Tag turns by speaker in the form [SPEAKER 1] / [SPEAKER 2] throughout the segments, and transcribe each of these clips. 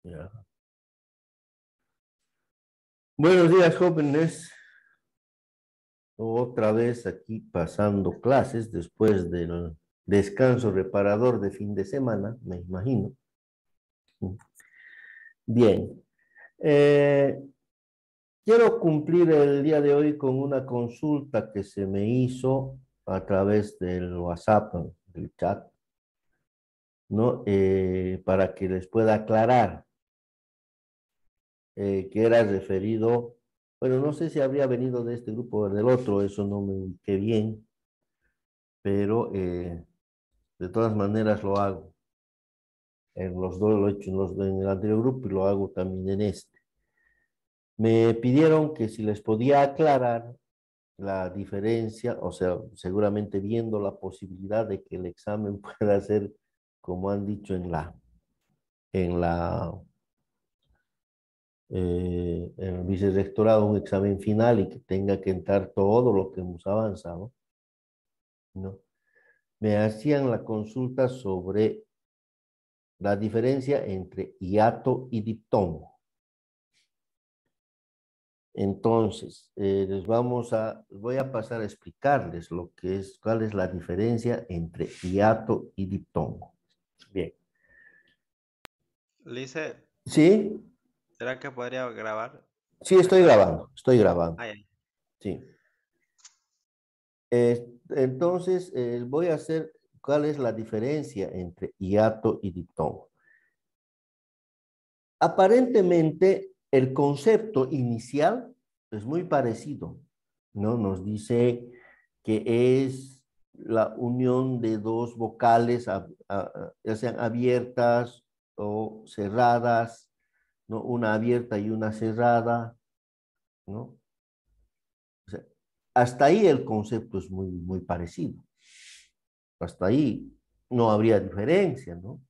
[SPEAKER 1] Ya. Buenos días, jóvenes. Otra vez aquí pasando clases después del descanso reparador de fin de semana, me imagino. Bien. Eh, Quiero cumplir el día de hoy con una consulta que se me hizo a través del WhatsApp, del chat, ¿no? Para que les pueda aclarar que era referido, bueno, no sé si habría venido de este grupo o del otro, eso no me ubiqué bien, pero de todas maneras lo hago. En los dos lo he hecho en el anterior grupo y lo hago también en este. Me pidieron que si les podía aclarar la diferencia, o sea, seguramente viendo la posibilidad de que el examen pueda ser, como han dicho en en el vicerrectorado, un examen final y que tenga que entrar todo lo que hemos avanzado, ¿no? Me hacían la consulta sobre la diferencia entre hiato y diptongo. Entonces, voy a pasar a explicarles lo que es, cuál es la diferencia entre hiato y diptongo. Bien.
[SPEAKER 2] Lice,
[SPEAKER 1] ¿Sí?
[SPEAKER 2] ¿será que podría grabar
[SPEAKER 1] Sí,
[SPEAKER 2] la
[SPEAKER 1] estoy
[SPEAKER 2] clase?
[SPEAKER 1] grabando, estoy grabando.
[SPEAKER 2] Ay, ay.
[SPEAKER 1] Sí. Entonces, voy a hacer cuál es la diferencia entre hiato y diptongo. Aparentemente, el concepto inicial es muy parecido, ¿no? Nos dice que es la unión de dos vocales, ya sean abiertas o cerradas, ¿no? Una abierta y una cerrada, ¿no? O sea, hasta ahí el concepto es muy parecido. Hasta ahí no habría diferencia, ¿no?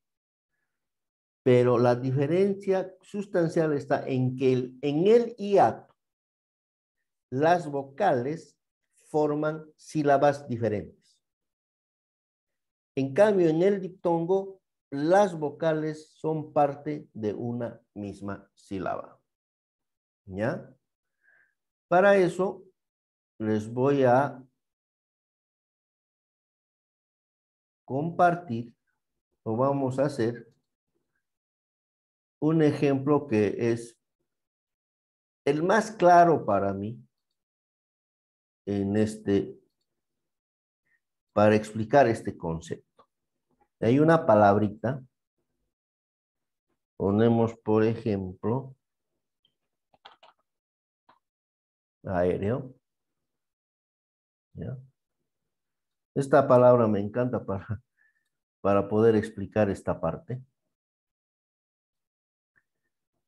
[SPEAKER 1] Pero la diferencia sustancial está en que en el hiato las vocales forman sílabas diferentes. En cambio, en el diptongo, las vocales son parte de una misma sílaba. ¿Ya? Para eso, les voy a compartir, o vamos a hacer, un ejemplo que es el más claro para mí en para explicar este concepto. Hay una palabrita, ponemos por ejemplo, aéreo, ¿ya? Esta palabra me encanta para poder explicar esta parte.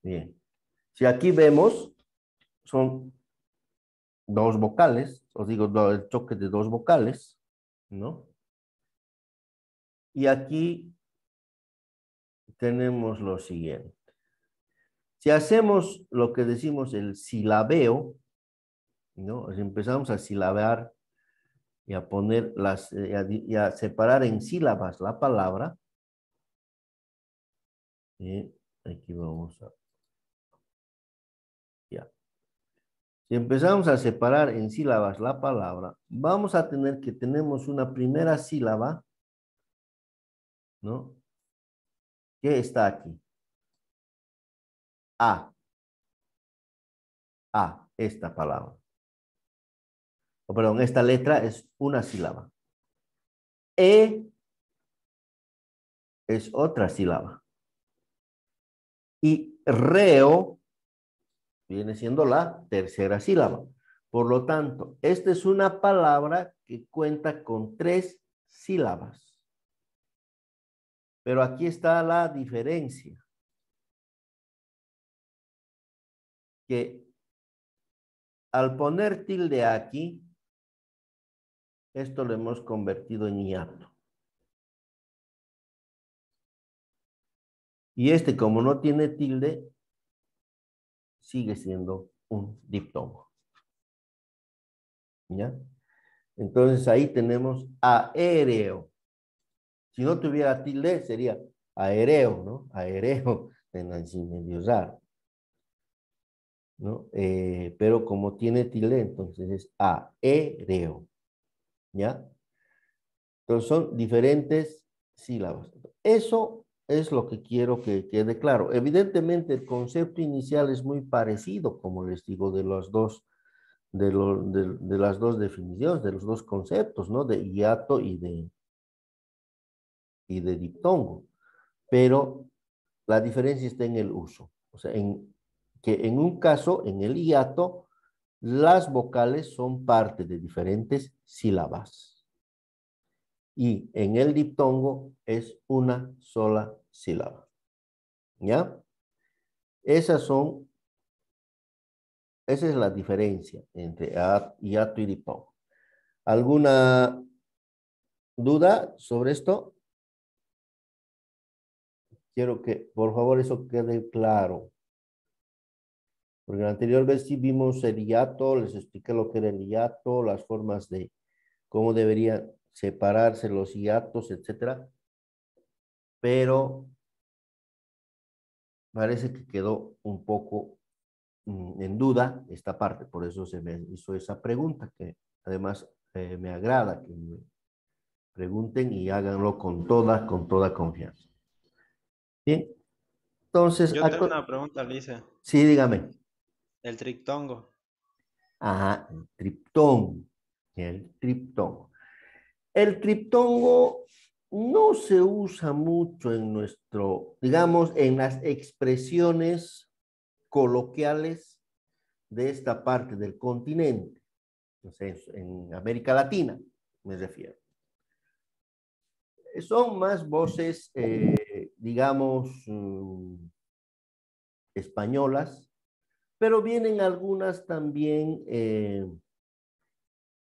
[SPEAKER 1] Bien, si aquí vemos, son dos vocales, os digo, el choque de dos vocales, ¿no? Y aquí tenemos lo siguiente. Si hacemos lo que decimos el silabeo, ¿no? Si empezamos a silabear y a poner y a separar en sílabas la palabra, y aquí vamos a, ya. Si empezamos a separar en sílabas la palabra, vamos a tener que tenemos una primera sílaba, ¿no? Que está aquí. A. A, esta palabra. O perdón, esta letra es una sílaba. E es otra sílaba. Y reo viene siendo la tercera sílaba. Por lo tanto, esta es una palabra que cuenta con tres sílabas. Pero aquí está la diferencia. Que al poner tilde aquí, esto lo hemos convertido en hiato. Y este, como no tiene tilde, sigue siendo un diptongo. ¿Ya? Entonces ahí tenemos aéreo. Si no tuviera tilde, sería aéreo, ¿no? Aéreo. así medio raro, ¿no? Pero como tiene tilde, entonces es aéreo, ¿ya? Entonces son diferentes sílabas. Eso es lo que quiero que quede claro. Evidentemente el concepto inicial es muy parecido, como les digo, de los dos, de las dos definiciones, de los dos conceptos, ¿no? De hiato y de diptongo. Pero la diferencia está en el uso. O sea, que en un caso, en el hiato, las vocales son parte de diferentes sílabas. Y en el diptongo es una sola sílaba. ¿Ya? Esas son, esa es la diferencia entre hiato y diptongo. ¿Alguna duda sobre esto? Quiero que, por favor, eso quede claro. Porque la anterior vez sí vimos el hiato, les expliqué lo que era el hiato, las formas de cómo deberían separarse los hiatos, etcétera. Pero parece que quedó un poco en duda esta parte, por eso se me hizo esa pregunta, que además me agrada que me pregunten y háganlo con toda confianza. Bien, entonces,
[SPEAKER 2] Yo tengo una pregunta, Lice.
[SPEAKER 1] sí, dígame.
[SPEAKER 2] El triptongo.
[SPEAKER 1] Ajá, el triptongo. El triptongo. El triptongo no se usa mucho en nuestro, digamos, en las expresiones coloquiales de esta parte del continente, no sé, en América Latina, me refiero. Son más voces, digamos, españolas, pero vienen algunas también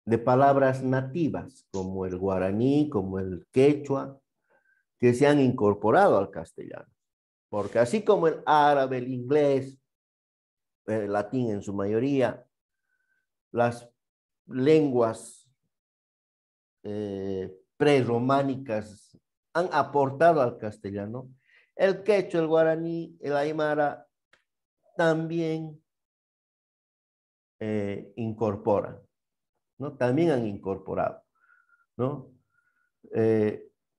[SPEAKER 1] de palabras nativas, como el guaraní, como el quechua, que se han incorporado al castellano. Porque así como el árabe, el inglés, el latín en su mayoría, las lenguas prerrománicas han aportado al castellano, el quechua, el guaraní, el aymara también incorporan, ¿no? También han incorporado, ¿no?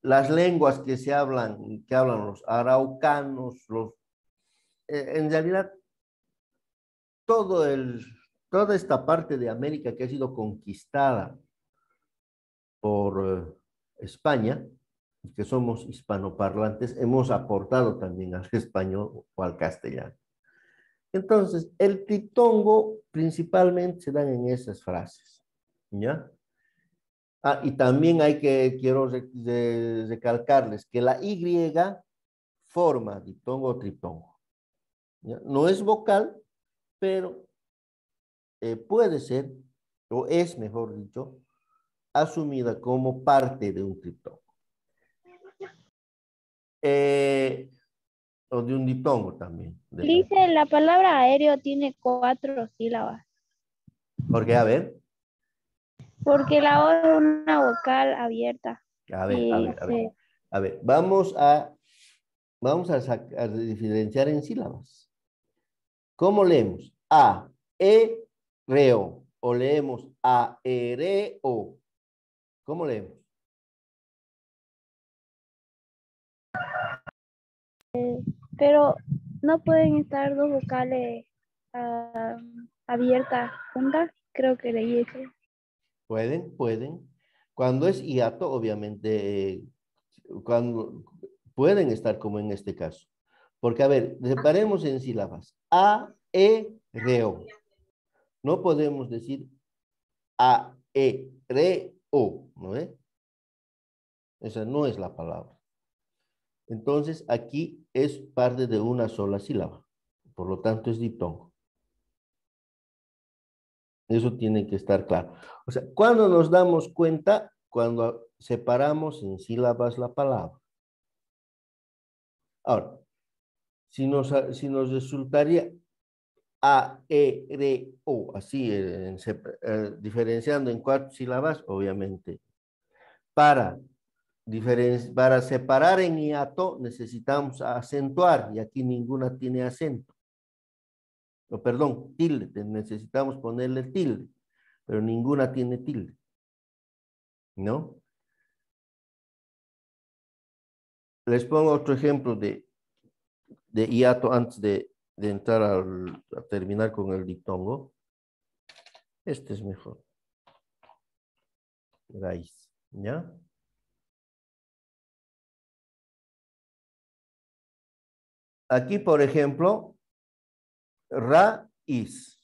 [SPEAKER 1] Las lenguas que hablan los araucanos, en realidad todo toda esta parte de América que ha sido conquistada por España, que somos hispanoparlantes, hemos aportado también al español o al castellano. Entonces, el triptongo principalmente se dan en esas frases, ¿ya? Ah, y también quiero recalcarles que la Y forma diptongo o triptongo, ¿ya? No es vocal, pero puede ser, o es mejor dicho, asumida como parte de un triptongo. O de un diptongo también.
[SPEAKER 3] Dice, la palabra aéreo tiene 4 sílabas,
[SPEAKER 1] Porque, a ver,
[SPEAKER 3] porque la O es una vocal abierta.
[SPEAKER 1] a ver, a
[SPEAKER 3] Y
[SPEAKER 1] ver, a ver. A ver, vamos a diferenciar en sílabas. ¿Cómo leemos? A, E, reo. O leemos a, e, re, o. ¿Cómo leemos?
[SPEAKER 3] pero no pueden estar dos vocales abiertas juntas, creo que leí eso.
[SPEAKER 1] Pueden. Cuando es hiato, obviamente, cuando pueden estar como en este caso. Porque, a ver, separemos en sílabas. A, E, reo. No podemos decir a, e, re, o, ¿no es? Esa no es la palabra. Entonces, aquí es parte de una sola sílaba. Por lo tanto, es diptongo. Eso tiene que estar claro. O sea, ¿cuándo nos damos cuenta? Cuando separamos en sílabas la palabra. Ahora, si nos resultaría a, e, re, o, así, diferenciando en 4 sílabas, obviamente, para Para separar en hiato necesitamos acentuar y aquí ninguna tiene acento. O perdón, tilde, necesitamos ponerle tilde, pero ninguna tiene tilde. ¿No? Les pongo otro ejemplo de hiato antes de entrar a terminar con el diptongo. Este es mejor. Raíz, ¿ya? Aquí, por ejemplo, raíz.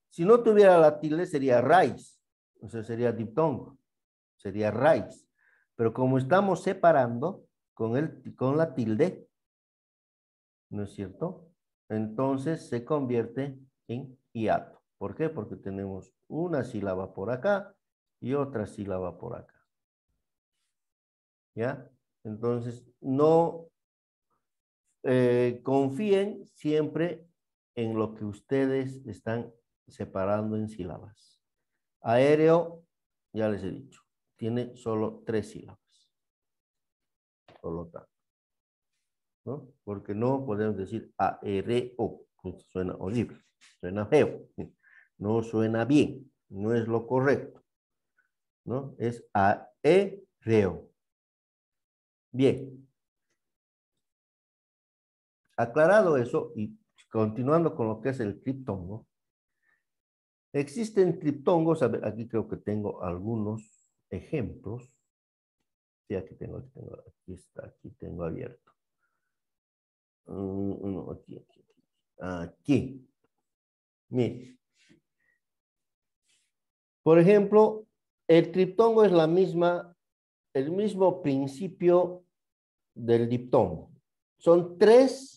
[SPEAKER 1] Si no tuviera la tilde, sería raíz. O sea, sería diptongo. Sería raíz. Pero como estamos separando con la tilde, ¿no es cierto? Entonces se convierte en hiato. ¿Por qué? Porque tenemos una sílaba por acá y otra sílaba por acá. ¿Ya? Entonces, no confíen siempre en lo que ustedes están separando en sílabas. Aéreo, ya les he dicho, tiene solo 3 sílabas. Por lo tanto, ¿no? Porque no podemos decir aéreo, suena horrible, suena feo, no suena bien, no es lo correcto, ¿no? Es aéreo. Bien. Aclarado eso y continuando con lo que es el triptongo, existen triptongos, a ver, aquí creo que tengo algunos ejemplos. Sí, aquí está, aquí tengo abierto. Aquí. Miren. Por ejemplo, el triptongo es el mismo principio del diptongo. Son 3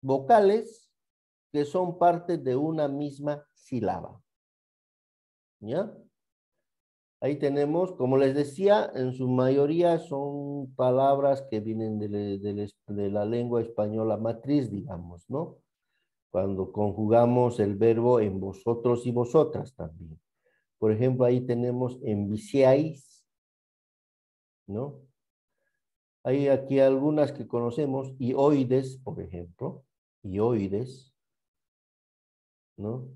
[SPEAKER 1] vocales que son parte de una misma sílaba. ¿Ya? Ahí tenemos, como les decía, en su mayoría son palabras que vienen de la lengua española matriz, digamos, ¿no? Cuando conjugamos el verbo en vosotros y vosotras también. Por ejemplo, ahí tenemos enviciáis, ¿no? Hay aquí algunas que conocemos, ioides, por ejemplo, ioides, ¿no?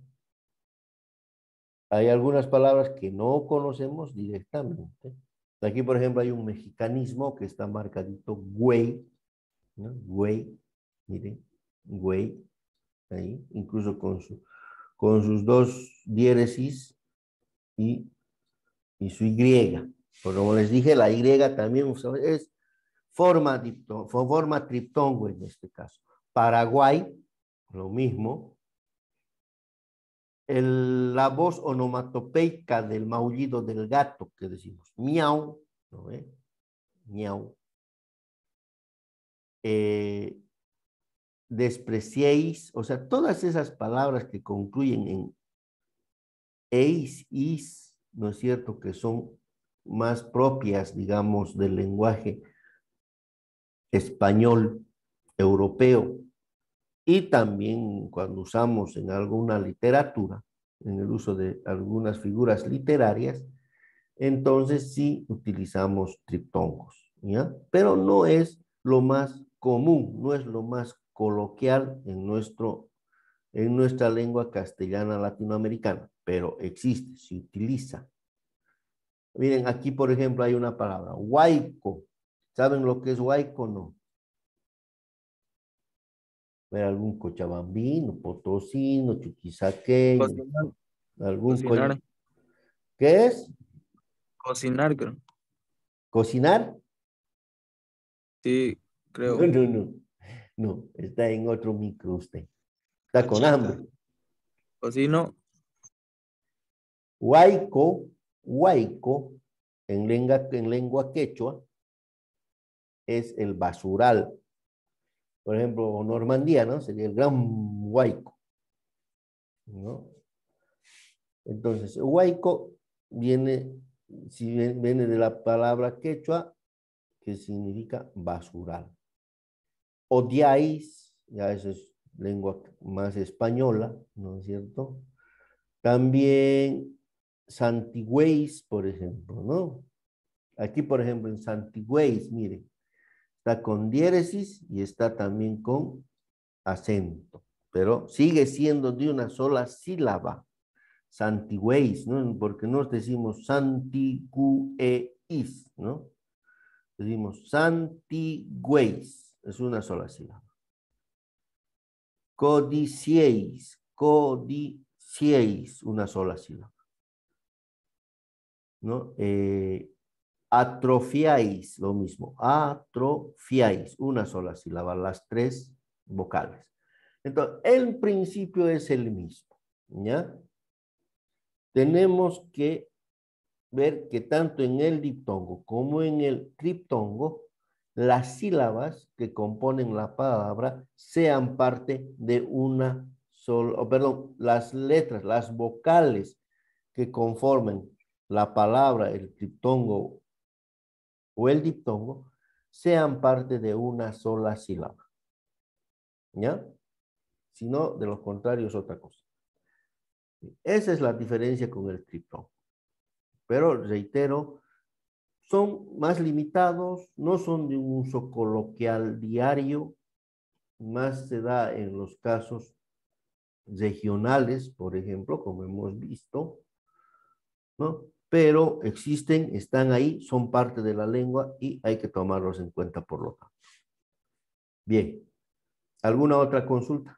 [SPEAKER 1] Hay algunas palabras que no conocemos directamente. Aquí, por ejemplo, hay un mexicanismo que está marcadito, güey, ¿no? Güey, miren, güey, ahí, incluso con sus 2 diéresis y su Y. Pero como les dije, la Y también es forma triptongo en este caso. Paraguay, lo mismo. La voz onomatopeica del maullido del gato, que decimos miau, ¿no ve? Miau. Despreciéis, o sea, todas esas palabras que concluyen en eis, is, ¿no es cierto? Que son más propias, digamos, del lenguaje español, europeo, y también cuando usamos en alguna literatura, en el uso de algunas figuras literarias, entonces sí utilizamos triptongos, ¿ya? Pero no es lo más común, no es lo más coloquial en nuestra lengua castellana latinoamericana, pero existe, se utiliza. Miren, aquí por ejemplo hay una palabra, huayco. ¿Saben lo que es huayco? No. Ver algún cochabambino, potosino, chuquisaqueño,
[SPEAKER 4] Cocinar,
[SPEAKER 1] algún
[SPEAKER 4] cocinar,
[SPEAKER 1] ¿Qué es?
[SPEAKER 4] cocinar, creo.
[SPEAKER 1] ¿Cocinar?
[SPEAKER 4] Sí,
[SPEAKER 1] No,
[SPEAKER 4] creo.
[SPEAKER 1] no, no. No, está en otro micro usted. Está con
[SPEAKER 2] Cochita.
[SPEAKER 1] hambre.
[SPEAKER 4] Cocino,
[SPEAKER 1] Huayco, huayco, en lengua quechua, es el basural. Por ejemplo, Normandía, ¿no? Sería el gran huayco, ¿no? Entonces, huayco viene de la palabra quechua, que significa basural. Odiáis, ya eso es lengua más española, ¿no es cierto? También santigüéis, por ejemplo, ¿no? Aquí, por ejemplo, en Santigüeis, miren, está con diéresis y está también con acento, pero sigue siendo de una sola sílaba. Santigüeis, ¿no? Porque no decimos Santigüeis, ¿no? Decimos Santigüeis, es una sola sílaba. Codicieis, codicieis, una sola sílaba, ¿no? Atrofiáis, lo mismo, atrofiáis, una sola sílaba, las tres vocales. Entonces, el principio es el mismo, ¿ya? Tenemos que ver que tanto en el diptongo como en el triptongo, las sílabas que componen la palabra sean parte de una sola, perdón, las letras, las vocales que conformen la palabra, el triptongo o el diptongo, sean parte de una sola sílaba. ¿Ya? Si no, de lo contrario es otra cosa. Esa es la diferencia con el triptongo. Pero reitero, son más limitados, no son de un uso coloquial diario, más se da en los casos regionales, por ejemplo, como hemos visto, ¿no? Pero existen, están ahí, son parte de la lengua y hay que tomarlos en cuenta por lo tanto. Bien, ¿alguna otra consulta?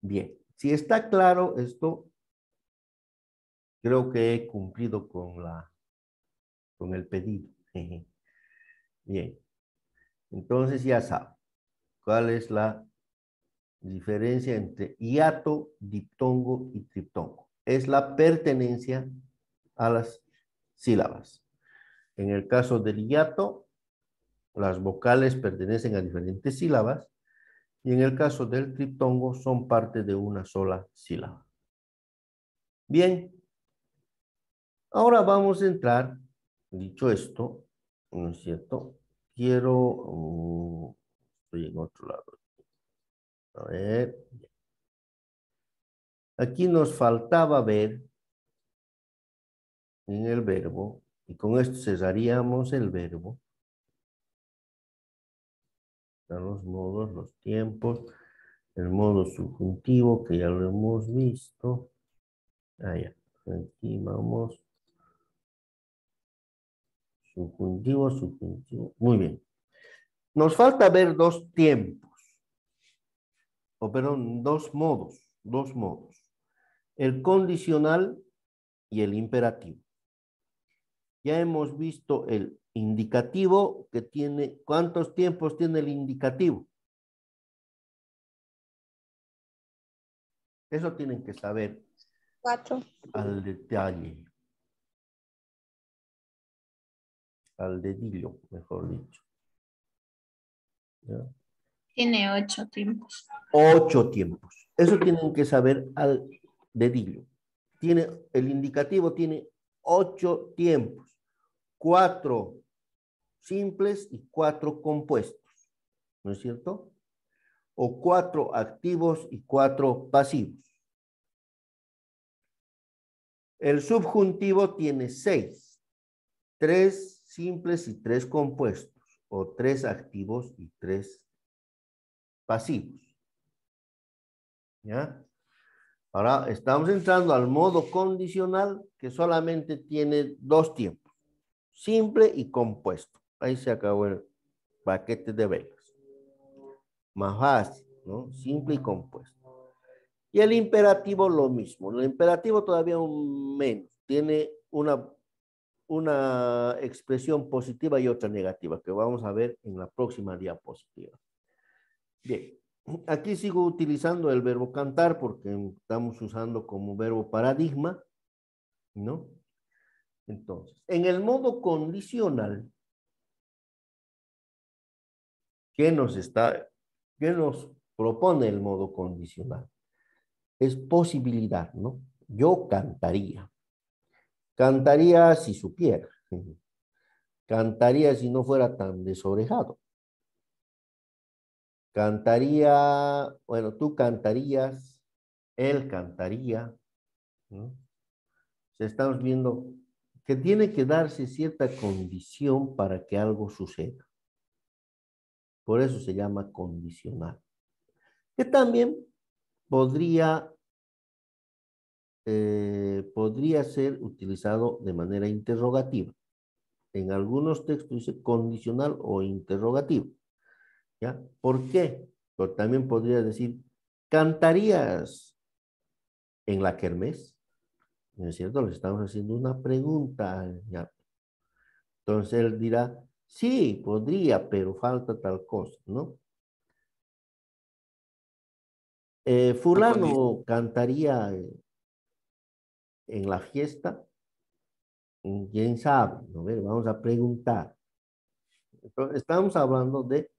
[SPEAKER 1] Bien, si está claro esto, creo que he cumplido con el pedido. Bien, entonces ya saben cuál es la diferencia entre hiato, diptongo y triptongo. Es la pertenencia a las sílabas. En el caso del hiato, las vocales pertenecen a diferentes sílabas y en el caso del triptongo son parte de una sola sílaba. Bien, ahora vamos a entrar, dicho esto, ¿no es cierto? Estoy en otro lado. A ver, aquí nos faltaba ver en el verbo, y con esto cesaríamos el verbo, los modos, los tiempos, el modo subjuntivo que ya lo hemos visto. Allá, aquí vamos. Subjuntivo, subjuntivo. Muy bien. Nos falta ver dos tiempos, o perdón, dos modos. El condicional y el imperativo. Ya hemos visto el indicativo que tiene, ¿cuántos tiempos tiene el indicativo? Eso tienen que saber
[SPEAKER 3] 4.
[SPEAKER 1] al detalle, al dedillo, mejor dicho. ¿Ya?
[SPEAKER 3] Tiene 8 tiempos.
[SPEAKER 1] 8 tiempos. Eso tienen que saber al dedillo. El indicativo tiene 8 tiempos, 4 simples y 4 compuestos, ¿no es cierto? O 4 activos y 4 pasivos. El subjuntivo tiene 6, 3 simples y 3 compuestos, o 3 activos y 3 pasivos. ¿Ya? Ahora estamos entrando al modo condicional que solamente tiene 2 tiempos, simple y compuesto. Ahí se acabó el paquete de velas. Más fácil, ¿no? Simple y compuesto. Y el imperativo lo mismo. El imperativo todavía un menos. Tiene una expresión positiva y otra negativa que vamos a ver en la próxima diapositiva. Bien. Aquí sigo utilizando el verbo cantar porque estamos usando como verbo paradigma, ¿no? Entonces, en el modo condicional, ¿qué nos propone el modo condicional? Es posibilidad, ¿no? Yo cantaría. Cantaría si supiera. Cantaría si no fuera tan desorejado. Cantaría, bueno, tú cantarías, él cantaría, ¿no? O sea, estamos viendo que tiene que darse cierta condición para que algo suceda. Por eso se llama condicional. Que también podría, podría ser utilizado de manera interrogativa. En algunos textos dice condicional o interrogativo. ¿Ya? ¿Por qué? Porque también podría decir, ¿cantarías en la kermés? ¿No es cierto? Le estamos haciendo una pregunta. ¿Ya? Entonces él dirá, sí, podría, pero falta tal cosa, ¿no?
[SPEAKER 4] La condición.
[SPEAKER 1] Fulano cantaría en la fiesta. ¿Quién sabe? ¿No? Vamos a preguntar. Entonces, estamos hablando de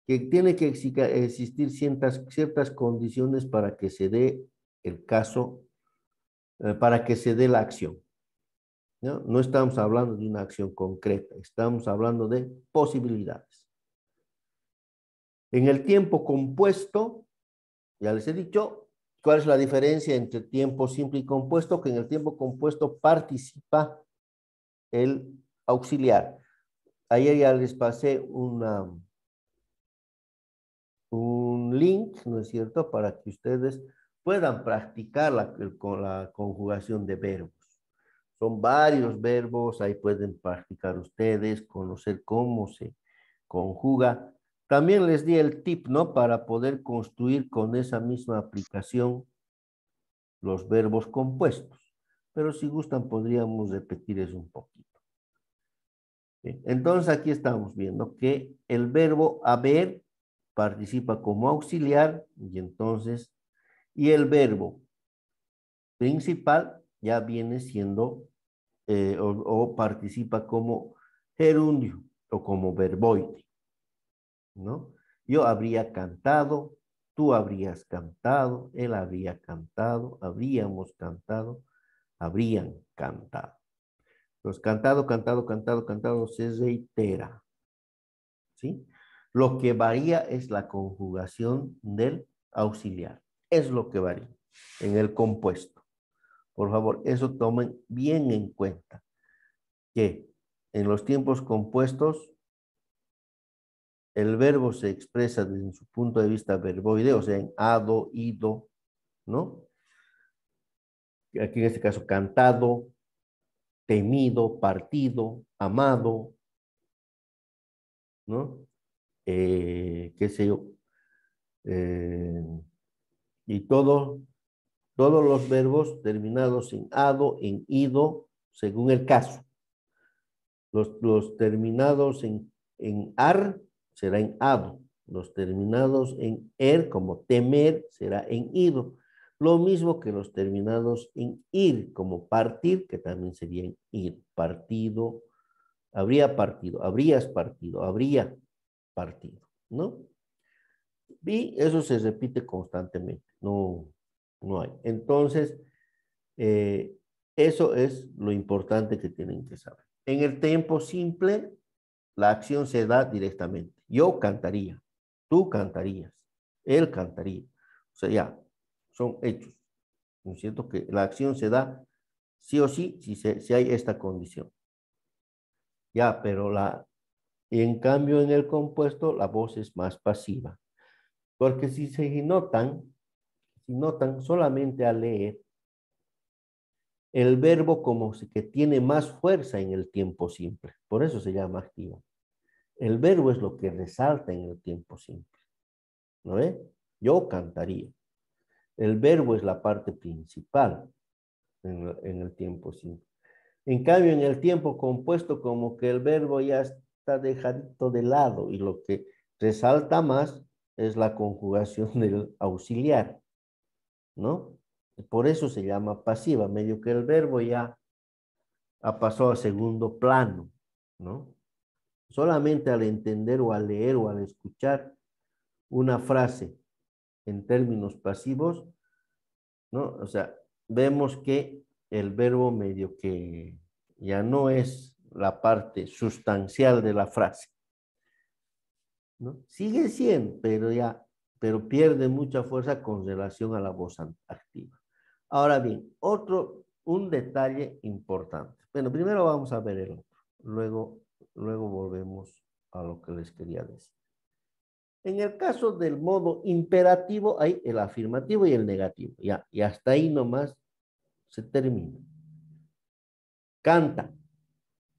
[SPEAKER 1] que tiene que existir ciertas condiciones para que se dé el caso, para que se dé la acción. ¿No? No estamos hablando de una acción concreta, estamos hablando de posibilidades. En el tiempo compuesto, ya les he dicho, ¿cuál es la diferencia entre tiempo simple y compuesto? Que en el tiempo compuesto participa el auxiliar. Ayer ya les pasé un link, ¿no es cierto?, para que ustedes puedan practicar con la conjugación de verbos. Son varios verbos, ahí pueden practicar ustedes, conocer cómo se conjuga. También les di el tip, ¿no?, para poder construir con esa misma aplicación los verbos compuestos. Pero si gustan, podríamos repetir eso un poquito. Bien, entonces aquí estamos viendo que el verbo haber participa como auxiliar y entonces, y el verbo principal ya viene siendo o participa como gerundio o como verboide, ¿no? Yo habría cantado, tú habrías cantado, él habría cantado, habríamos cantado, habrían cantado. Entonces, cantado, cantado, cantado, cantado se reitera, ¿sí? Lo que varía es la conjugación del auxiliar. Es lo que varía en el compuesto. Por favor, eso tomen bien en cuenta, que en los tiempos compuestos el verbo se expresa desde su punto de vista verboide, o sea, en ado, ido, ¿no? Aquí en este caso, cantado, temido, partido, amado, ¿no? Qué sé yo. Eh, y todos los verbos terminados en ado, en ido, según el caso. Los terminados en ar será en ado. Los terminados en er, como temer, será en ido. Lo mismo que los terminados en ir, como partir, que también sería en ir. Partido, habría partido, habrías partido, habría partido, ¿no? Y eso se repite constantemente, no hay. Entonces, eh, eso es lo importante que tienen que saber. En el tiempo simple, la acción se da directamente. Yo cantaría, tú cantarías, él cantaría. O sea, ya, son hechos. ¿No es cierto? Que la acción se da sí o sí si hay esta condición. Ya, y en cambio en el compuesto la voz es más pasiva. Porque si notan solamente al leer, el verbo como que tiene más fuerza en el tiempo simple. Por eso se llama activo. El verbo es lo que resalta en el tiempo simple. ¿No ve? Yo cantaría. El verbo es la parte principal en el tiempo simple. En cambio, en el tiempo compuesto, como que el verbo ya está dejadito de lado y lo que resalta más es la conjugación del auxiliar, ¿no? Por eso se llama pasiva, medio que el verbo ya pasó a segundo plano, ¿no? Solamente al entender o al leer o al escuchar una frase en términos pasivos, ¿no? O sea, vemos que el verbo medio que ya no es la parte sustancial de la frase. ¿no? Sigue 100, pero pierde mucha fuerza con relación a la voz activa. Ahora bien, un detalle importante. Bueno, primero vamos a ver el otro, luego volvemos a lo que les quería decir. En el caso del modo imperativo hay el afirmativo y el negativo, ya, y hasta ahí nomás se termina. Canta,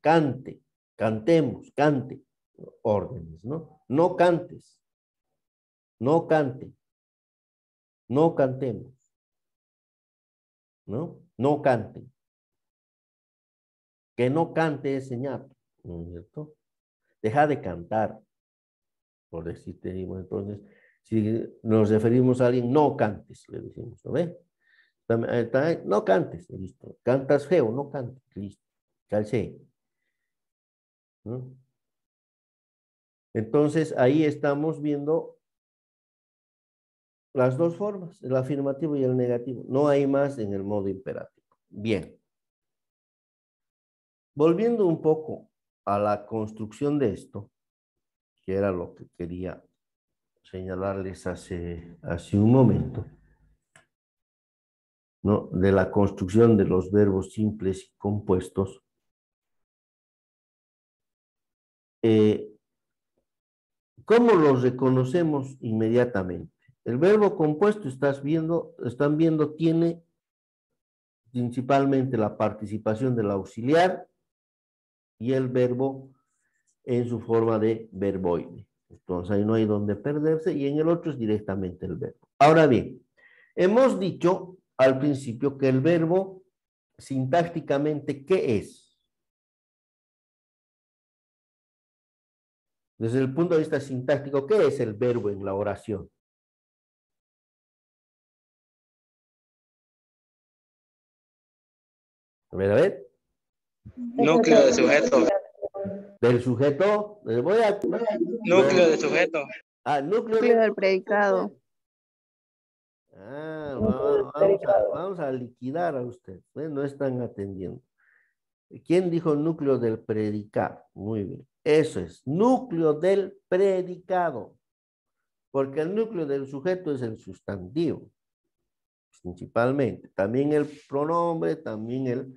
[SPEAKER 1] cante, cantemos, cante, órdenes, ¿no? No cantes, no cante, no cantemos, ¿no? No cante. Que no cante es señal, ¿no es cierto? Deja de cantar, por decirte, entonces, si nos referimos a alguien, no cantes, le decimos, ¿no ve? No cantes, listo. Cantas feo, no cantes, listo. Calcé. ¿No? Entonces, ahí estamos viendo las dos formas, el afirmativo y el negativo. No hay más en el modo imperativo. Bien. Volviendo un poco a la construcción de esto, que era lo que quería señalarles hace un momento, ¿no? De la construcción de los verbos simples y compuestos. ¿Cómo los reconocemos inmediatamente? El verbo compuesto, están viendo, tiene principalmente la participación del auxiliar y el verbo en su forma de verboide. Entonces ahí no hay donde perderse y en el otro es directamente el verbo. Ahora bien, hemos dicho al principio que el verbo sintácticamente, ¿qué es? Desde el punto de vista sintáctico, ¿qué es el verbo en la oración? A ver.
[SPEAKER 5] Núcleo de sujeto.
[SPEAKER 1] Del sujeto,
[SPEAKER 5] Núcleo de sujeto.
[SPEAKER 1] Núcleo
[SPEAKER 3] Del predicado.
[SPEAKER 1] Vamos a liquidar a usted. No están atendiendo. ¿Quién dijo núcleo del predicado? Muy bien. Eso es, núcleo del predicado. Porque el núcleo del sujeto es el sustantivo, principalmente. También el pronombre, también el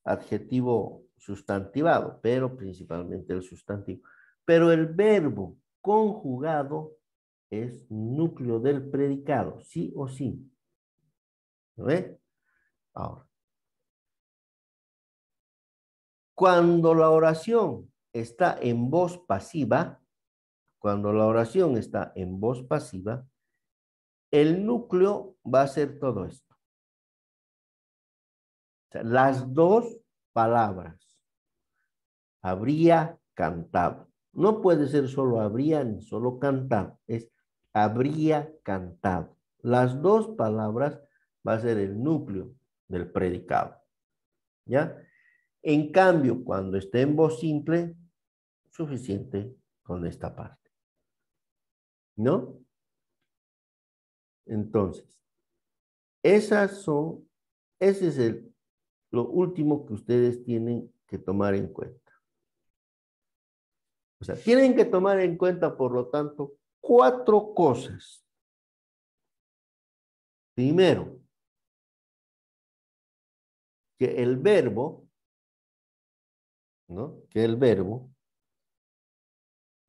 [SPEAKER 1] adjetivo sustantivado, pero principalmente el sustantivo. Pero el verbo conjugado es núcleo del predicado, sí o sí. ¿Lo ve? Ahora, cuando la oración está en voz pasiva, el núcleo va a ser todo esto. O sea, las dos palabras. Habría cantado. No puede ser solo habría ni solo cantado. Es habría cantado. Las dos palabras va a ser el núcleo del predicado. ¿Ya? En cambio, cuando esté en voz simple, suficiente con esta parte. ¿No? Entonces, ese es lo último que ustedes tienen que tomar en cuenta. O sea, tienen que tomar en cuenta, por lo tanto, 4 cosas. Primero, que el verbo, ¿no? Que el verbo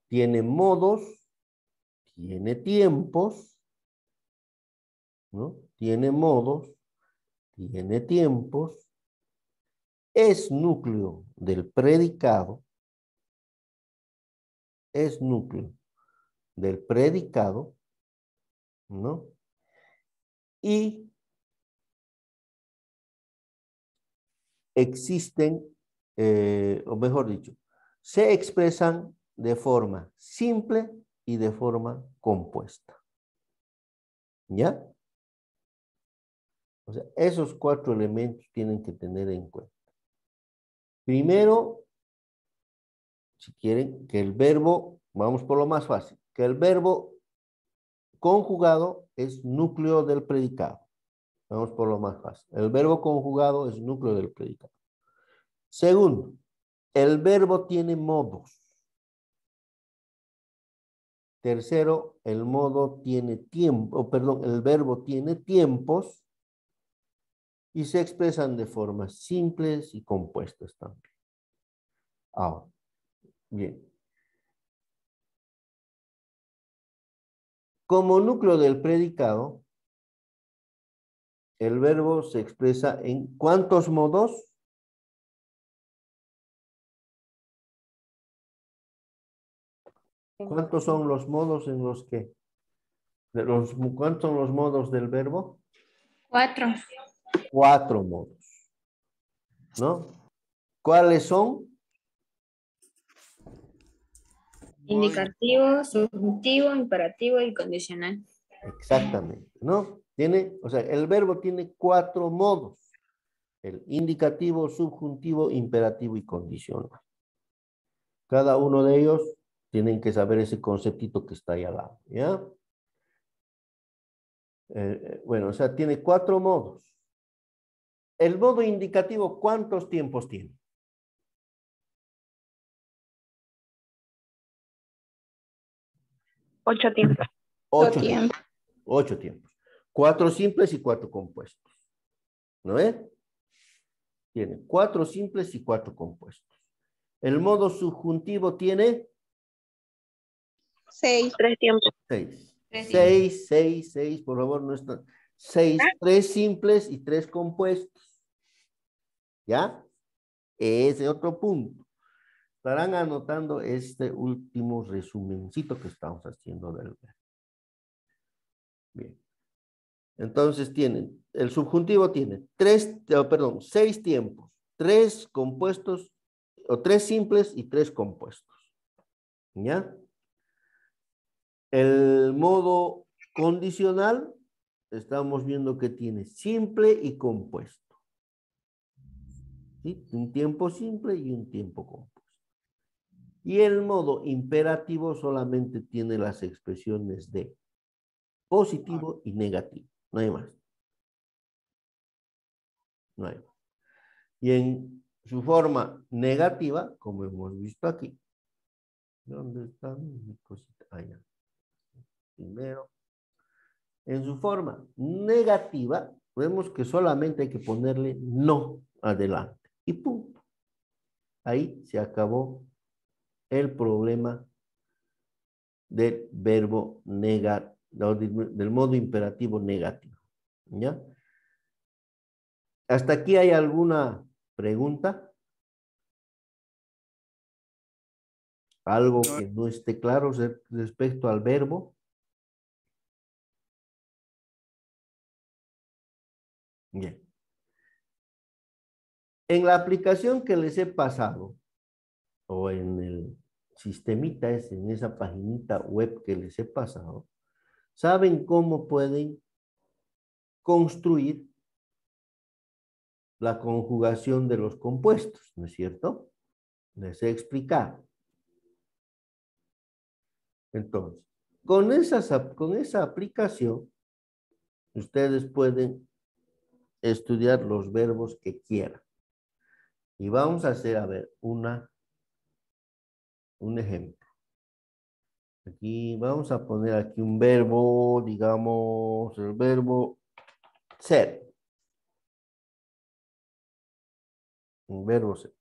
[SPEAKER 1] tiene modos, tiene tiempos, ¿no? Tiene modos, tiene tiempos, es núcleo del predicado, ¿no? Y existen, o mejor dicho, se expresan de forma simple y de forma compuesta. ¿Ya? O sea, esos 4 elementos tienen que tener en cuenta. Primero, si quieren, que el verbo, vamos por lo más fácil, que el verbo conjugado es núcleo del predicado. Vamos por lo más fácil. El verbo conjugado es núcleo del predicado. Segundo, el verbo tiene modos. Tercero, el modo tiene tiempo, perdón, el verbo tiene tiempos y se expresan de formas simples y compuestas también. Ahora, bien. Como núcleo del predicado, el verbo se expresa en ¿cuántos modos? ¿Cuántos son los modos en los que? ¿Cuántos son los modos del verbo?
[SPEAKER 3] 4.
[SPEAKER 1] 4 modos, ¿no? ¿Cuáles son?
[SPEAKER 3] Indicativo, subjuntivo, imperativo y condicional.
[SPEAKER 1] Exactamente, ¿no? O sea, el verbo tiene 4 modos. El indicativo, subjuntivo, imperativo y condicional. Cada uno de ellos tienen que saber ese conceptito que está ahí al lado, ¿ya? Bueno, o sea, tiene 4 modos. El modo indicativo, ¿cuántos tiempos tiene?
[SPEAKER 3] 8 tiempos.
[SPEAKER 1] 8 tiempos. 8 tiempos. 4 simples y 4 compuestos. ¿No es? Tiene 4 simples y 4 compuestos. El modo subjuntivo tiene
[SPEAKER 3] 6. 3 tiempos.
[SPEAKER 1] 6. 6, por favor, no está. 6, 3 simples y 3 compuestos. ¿Ya? Ese otro punto. Estarán anotando este último resumencito que estamos haciendo del verbo. Bien. Entonces el subjuntivo tiene 6 tiempos, 3 compuestos, o 3 simples y 3 compuestos. ¿Ya? El modo condicional, estamos viendo que tiene simple y compuesto. ¿Sí? Un tiempo simple y un tiempo compuesto. Y el modo imperativo solamente tiene las expresiones de positivo y negativo. No hay más. No hay más. Y en su forma negativa, como hemos visto aquí. ¿Dónde está mi cosita? Allá. Primero. En su forma negativa, vemos que solamente hay que ponerle no adelante. Y punto. Ahí se acabó el problema del verbo negar, del modo imperativo negativo. ¿Ya? ¿Hasta aquí hay alguna pregunta? ¿Algo que no esté claro respecto al verbo? Bien. En la aplicación que les he pasado, o en el sistemita en esa paginita web que les he pasado, ¿saben cómo pueden construir la conjugación de los compuestos? ¿No es cierto? Les he explicado. Entonces, con esa aplicación, ustedes pueden estudiar los verbos que quieran. Y vamos a hacer, a ver, un ejemplo. Aquí vamos a poner aquí un verbo, digamos, el verbo ser. Un verbo ser.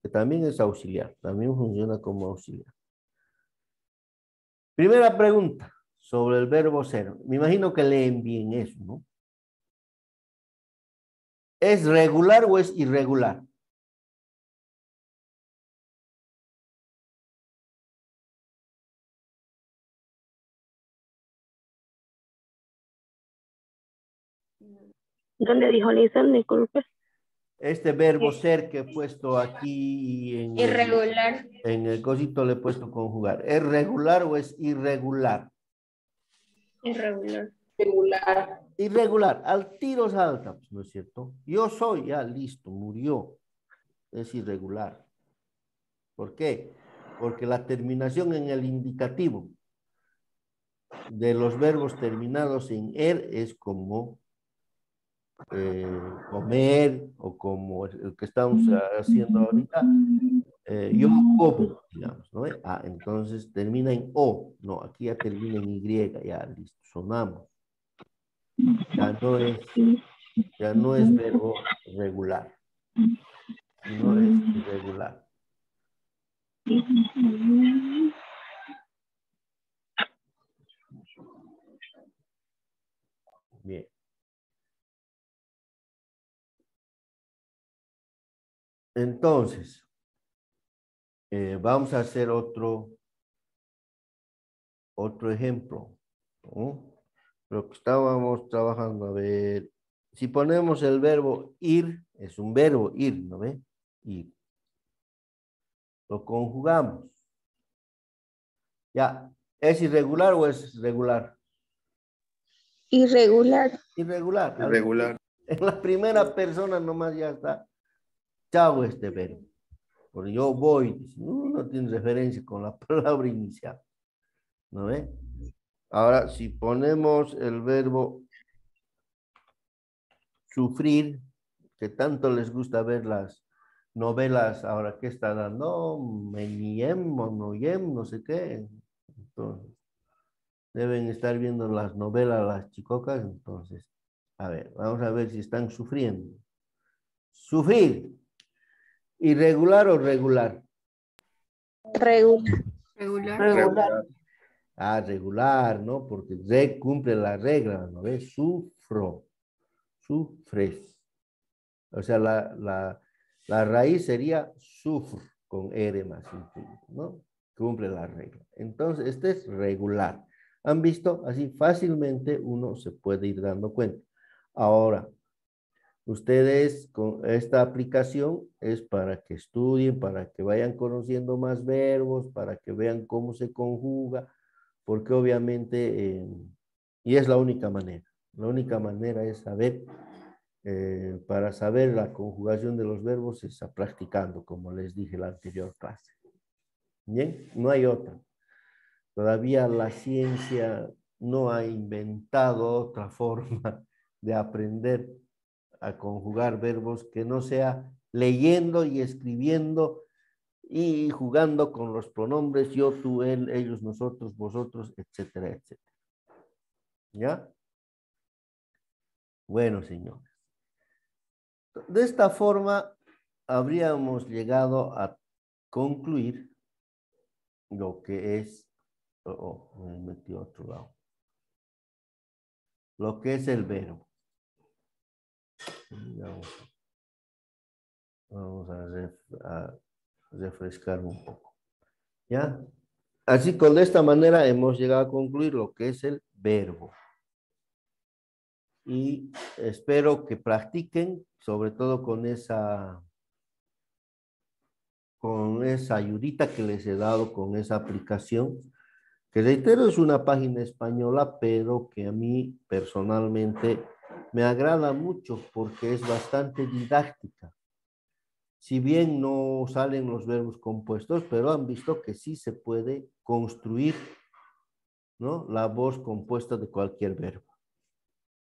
[SPEAKER 1] Que también es auxiliar, también funciona como auxiliar. Primera pregunta sobre el verbo ser. Me imagino que leen bien eso, ¿no? ¿Es regular o es irregular?
[SPEAKER 3] ¿Dónde dijo Lizan? Disculpe.
[SPEAKER 1] Este verbo ser que he puesto aquí
[SPEAKER 3] Irregular.
[SPEAKER 1] en el cosito le he puesto conjugar. ¿Es regular o es irregular?
[SPEAKER 3] Irregular.
[SPEAKER 1] Irregular. Al tiro salta, pues, ¿no es cierto? Yo soy, ya listo, murió. Es irregular. ¿Por qué? Porque la terminación en el indicativo de los verbos terminados en er es como comer o como el que estamos haciendo ahorita, yo como, digamos, ¿no? Ah, entonces termina en O. No, aquí ya termina en Y, ya listo, sonamos. Ya no es verbo regular, sino es irregular. Bien. Entonces, vamos a hacer otro ejemplo, ¿no? Lo que estábamos trabajando, a ver, si ponemos el verbo ir, es un verbo ir, ¿no ve? Ir. Lo conjugamos. Ya, ¿es irregular o es regular?
[SPEAKER 3] Irregular.
[SPEAKER 1] Irregular.
[SPEAKER 4] Irregular.
[SPEAKER 1] En la primera persona nomás ya está. Chao este verbo. Porque yo voy, no tiene referencia con la palabra inicial. ¿No ve? Ahora, si ponemos el verbo sufrir, que tanto les gusta ver las novelas, ahora que está dando, Meniem, Monoyem, no sé qué. Entonces, deben estar viendo las novelas, las chicocas, entonces, a ver, vamos a ver si están sufriendo. Sufrir, irregular o regular.
[SPEAKER 3] Regular.
[SPEAKER 4] Regular.
[SPEAKER 1] Ah, regular, ¿no? Porque cumple la regla, ¿no ves? Sufro, sufres. O sea, la raíz sería sufr con R más infinito, ¿no? Cumple la regla. Entonces, este es regular. ¿Han visto? Así fácilmente uno se puede ir dando cuenta. Ahora, ustedes con esta aplicación es para que estudien, para que vayan conociendo más verbos, para que vean cómo se conjuga, porque obviamente, y es la única manera es saber, para saber la conjugación de los verbos es practicando, como les dije en la anterior clase. Bien, no hay otra. Todavía la ciencia no ha inventado otra forma de aprender a conjugar verbos que no sea leyendo y escribiendo y jugando con los pronombres yo, tú, él, ellos, nosotros, vosotros, etcétera, etcétera. ¿Ya? Bueno, señores. De esta forma habríamos llegado a concluir lo que es, me metí a otro lado, lo que es el verbo. Vamos a refrescar un poco. ¿Ya? Así con de esta manera hemos llegado a concluir lo que es el verbo. Y espero que practiquen, sobre todo con esa ayudita que les he dado con esa aplicación, que reitero es una página española, pero que a mí personalmente me agrada mucho porque es bastante didáctica. Si bien no salen los verbos compuestos, pero han visto que sí se puede construir, ¿no?, la voz compuesta de cualquier verbo,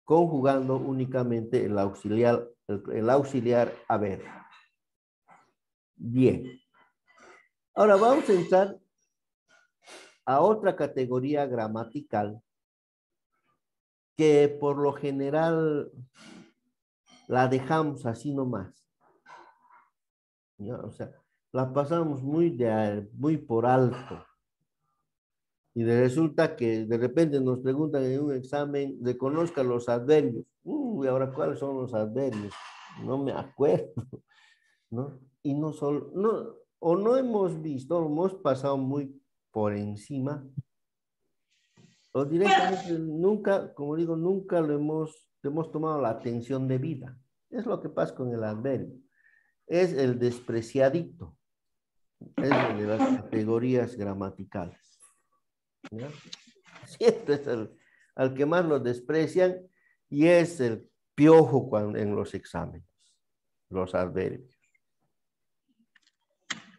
[SPEAKER 1] conjugando únicamente el auxiliar haber. Bien. Ahora vamos a entrar a otra categoría gramatical que por lo general la dejamos así nomás. ¿Ya? O sea, la pasamos muy por alto. Y resulta que de repente nos preguntan en un examen, reconozca los adverbios. Uy, ahora, ¿cuáles son los adverbios? No me acuerdo, ¿no? Y no solo, no, o no hemos visto, hemos pasado muy por encima, o directamente nunca, como digo, nunca hemos tomado la atención debida. Es lo que pasa con el adverbio. Es el despreciadito. Es de las categorías gramaticales. ¿Ya? Siempre es al que más lo desprecian y es el piojo en los exámenes, los adverbios.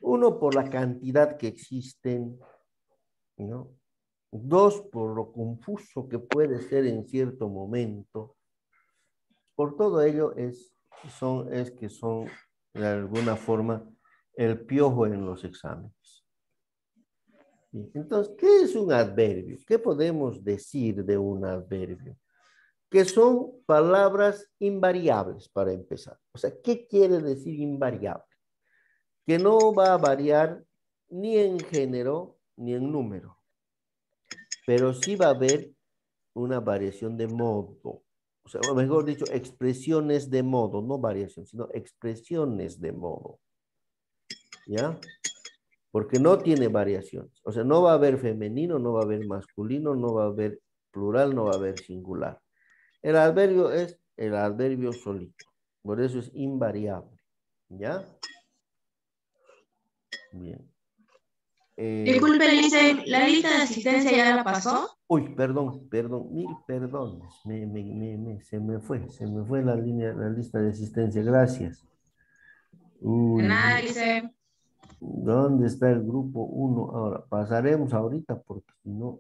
[SPEAKER 1] Uno, por la cantidad que existen, ¿no? Dos, por lo confuso que puede ser en cierto momento. Por todo ello es que son de alguna forma el piojo en los exámenes. Bien, entonces, ¿qué es un adverbio? ¿Qué podemos decir de un adverbio? Que son palabras invariables para empezar. O sea, ¿qué quiere decir invariable? Que no va a variar ni en género ni en número, pero sí va a haber una variación de modo. O sea, o mejor dicho, expresiones de modo, no variación, sino expresiones de modo. ¿Ya? Porque no tiene variaciones. O sea, no va a haber femenino, no va a haber masculino, no va a haber plural, no va a haber singular. El adverbio es el adverbio solito. Por eso es invariable. ¿Ya? Bien.
[SPEAKER 6] Disculpe, dice, ¿la lista de asistencia ya la pasó?
[SPEAKER 1] Uy, perdón, mil perdones. Se me fue la lista de asistencia. Gracias.
[SPEAKER 6] De
[SPEAKER 1] Uy,
[SPEAKER 6] nada, dice.
[SPEAKER 1] ¿dónde está el grupo 1? Ahora, pasaremos ahorita porque si no,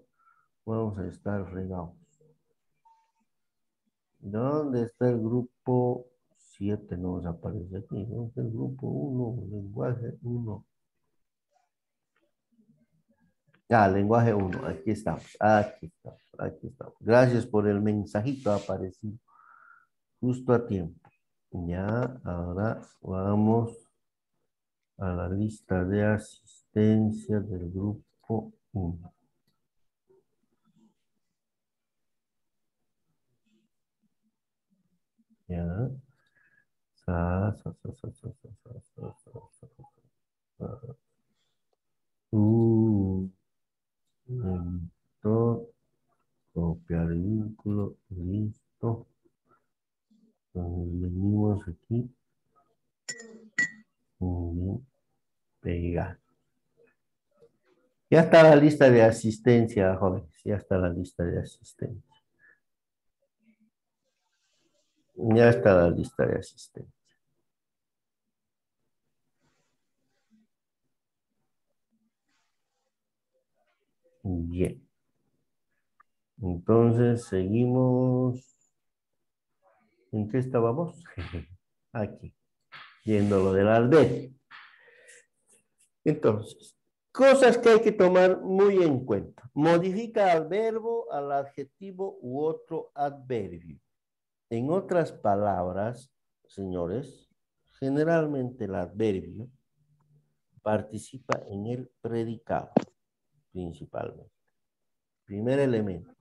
[SPEAKER 1] vamos a estar regados. ¿Dónde está el grupo 7? No nos aparece aquí. ¿Dónde está el grupo 1? Lenguaje 1. Ah, lenguaje 1. Aquí estamos. Aquí estamos. Aquí estamos. Gracias por el mensajito aparecido. Justo a tiempo. Ya, ahora vamos a la lista de asistencia del grupo 1. Ya. Listo. Copiar el vínculo. Listo. Entonces venimos aquí. Muy bien. Pegar. Ya está la lista de asistencia, jóvenes. Ya está la lista de asistencia. Ya está la lista de asistencia. Bien. Entonces, seguimos. ¿En qué estábamos? Aquí. Viendo lo del adverbio. Entonces, cosas que hay que tomar muy en cuenta. Modifica al verbo, al adjetivo u otro adverbio. En otras palabras, señores, generalmente el adverbio participa en el predicado, principalmente. Primer elemento,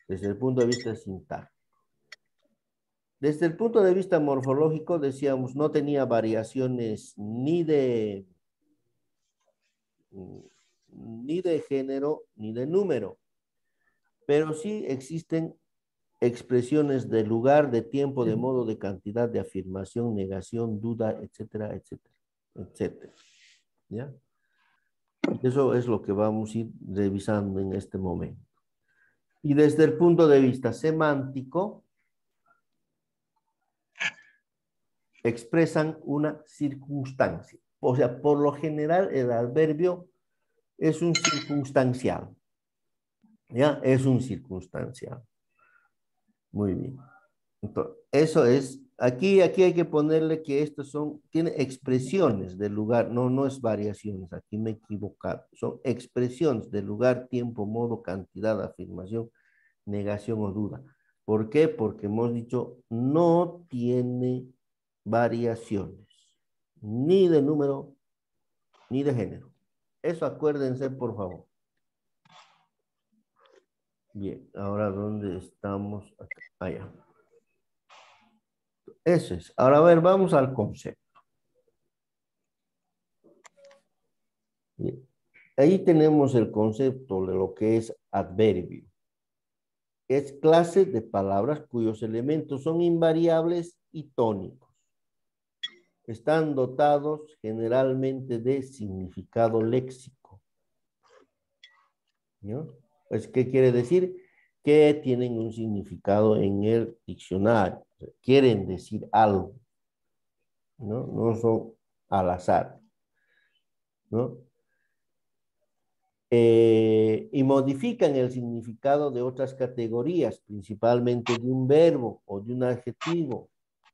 [SPEAKER 1] desde el punto de vista sintáctico. Desde el punto de vista morfológico, decíamos, no tenía variaciones ni de género ni de número, pero sí existen expresiones de lugar, de tiempo, de modo, de cantidad, de afirmación, negación, duda, etcétera, etcétera, etcétera. ¿Ya? Eso es lo que vamos a ir revisando en este momento. Y desde el punto de vista semántico, expresan una circunstancia. O sea, por lo general el adverbio es un circunstancial. ¿Ya? Es un circunstancial. Muy bien. Entonces, eso es, aquí hay que ponerle que estos tiene expresiones del lugar, no es variaciones, aquí me he equivocado. Son expresiones del lugar, tiempo, modo, cantidad, afirmación, negación o duda. ¿Por qué? Porque hemos dicho no tiene variaciones, ni de número, ni de género. Eso acuérdense, por favor. Bien, ahora ¿dónde estamos? Acá. Allá. Eso es. Ahora, a ver, vamos al concepto. Bien. Ahí tenemos el concepto de lo que es adverbio. Es clase de palabras cuyos elementos son invariables y tónicos. Están dotados generalmente de significado léxico. ¿No? Pues, ¿qué quiere decir? Que tienen un significado en el diccionario. O sea, quieren decir algo. ¿No? No son al azar. ¿No? Y modifican el significado de otras categorías, principalmente de un verbo o de un adjetivo,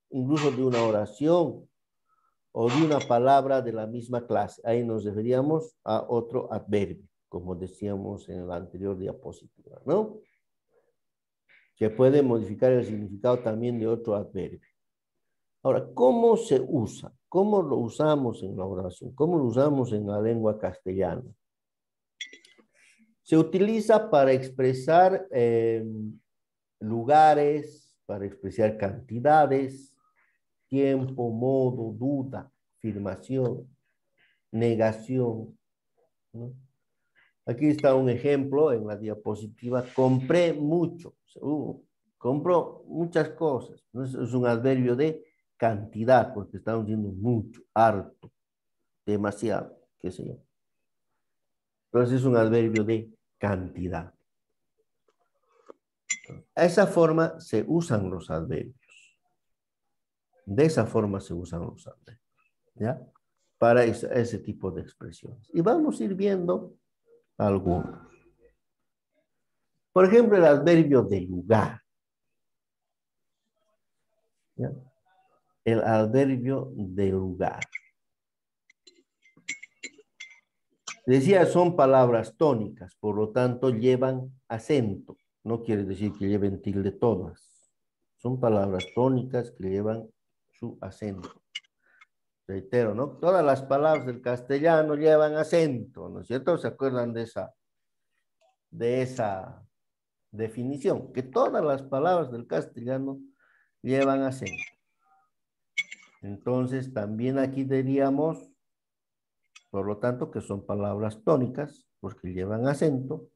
[SPEAKER 1] incluso de una oración o de una palabra de la misma clase. Ahí nos referíamos a otro adverbio, como decíamos en la anterior diapositiva, ¿no? Que puede modificar el significado también de otro adverbio. Ahora, ¿cómo se usa? ¿Cómo lo usamos en la oración? ¿Cómo lo usamos en la lengua castellana? Se utiliza para expresar lugares, para expresar cantidades, tiempo, modo, duda, afirmación, negación, ¿no? Aquí está un ejemplo en la diapositiva. Compré mucho. Compró muchas cosas. Es un adverbio de cantidad, porque estamos diciendo mucho, harto, demasiado, qué sé yo. Entonces es un adverbio de cantidad. A esa forma se usan los adverbios. De esa forma se usan los adverbios, ¿ya? Para ese tipo de expresiones. Y vamos a ir viendo algunos. Por ejemplo, el adverbio de lugar, ¿ya? El adverbio de lugar. Decía, son palabras tónicas, por lo tanto llevan acento. No quiere decir que lleven tilde todas. Son palabras tónicas que llevan su acento. Reitero, ¿no? Todas las palabras del castellano llevan acento, ¿no es cierto? ¿Se acuerdan de esa definición? Que todas las palabras del castellano llevan acento. Entonces, también aquí diríamos, por lo tanto, que son palabras tónicas, porque llevan acento,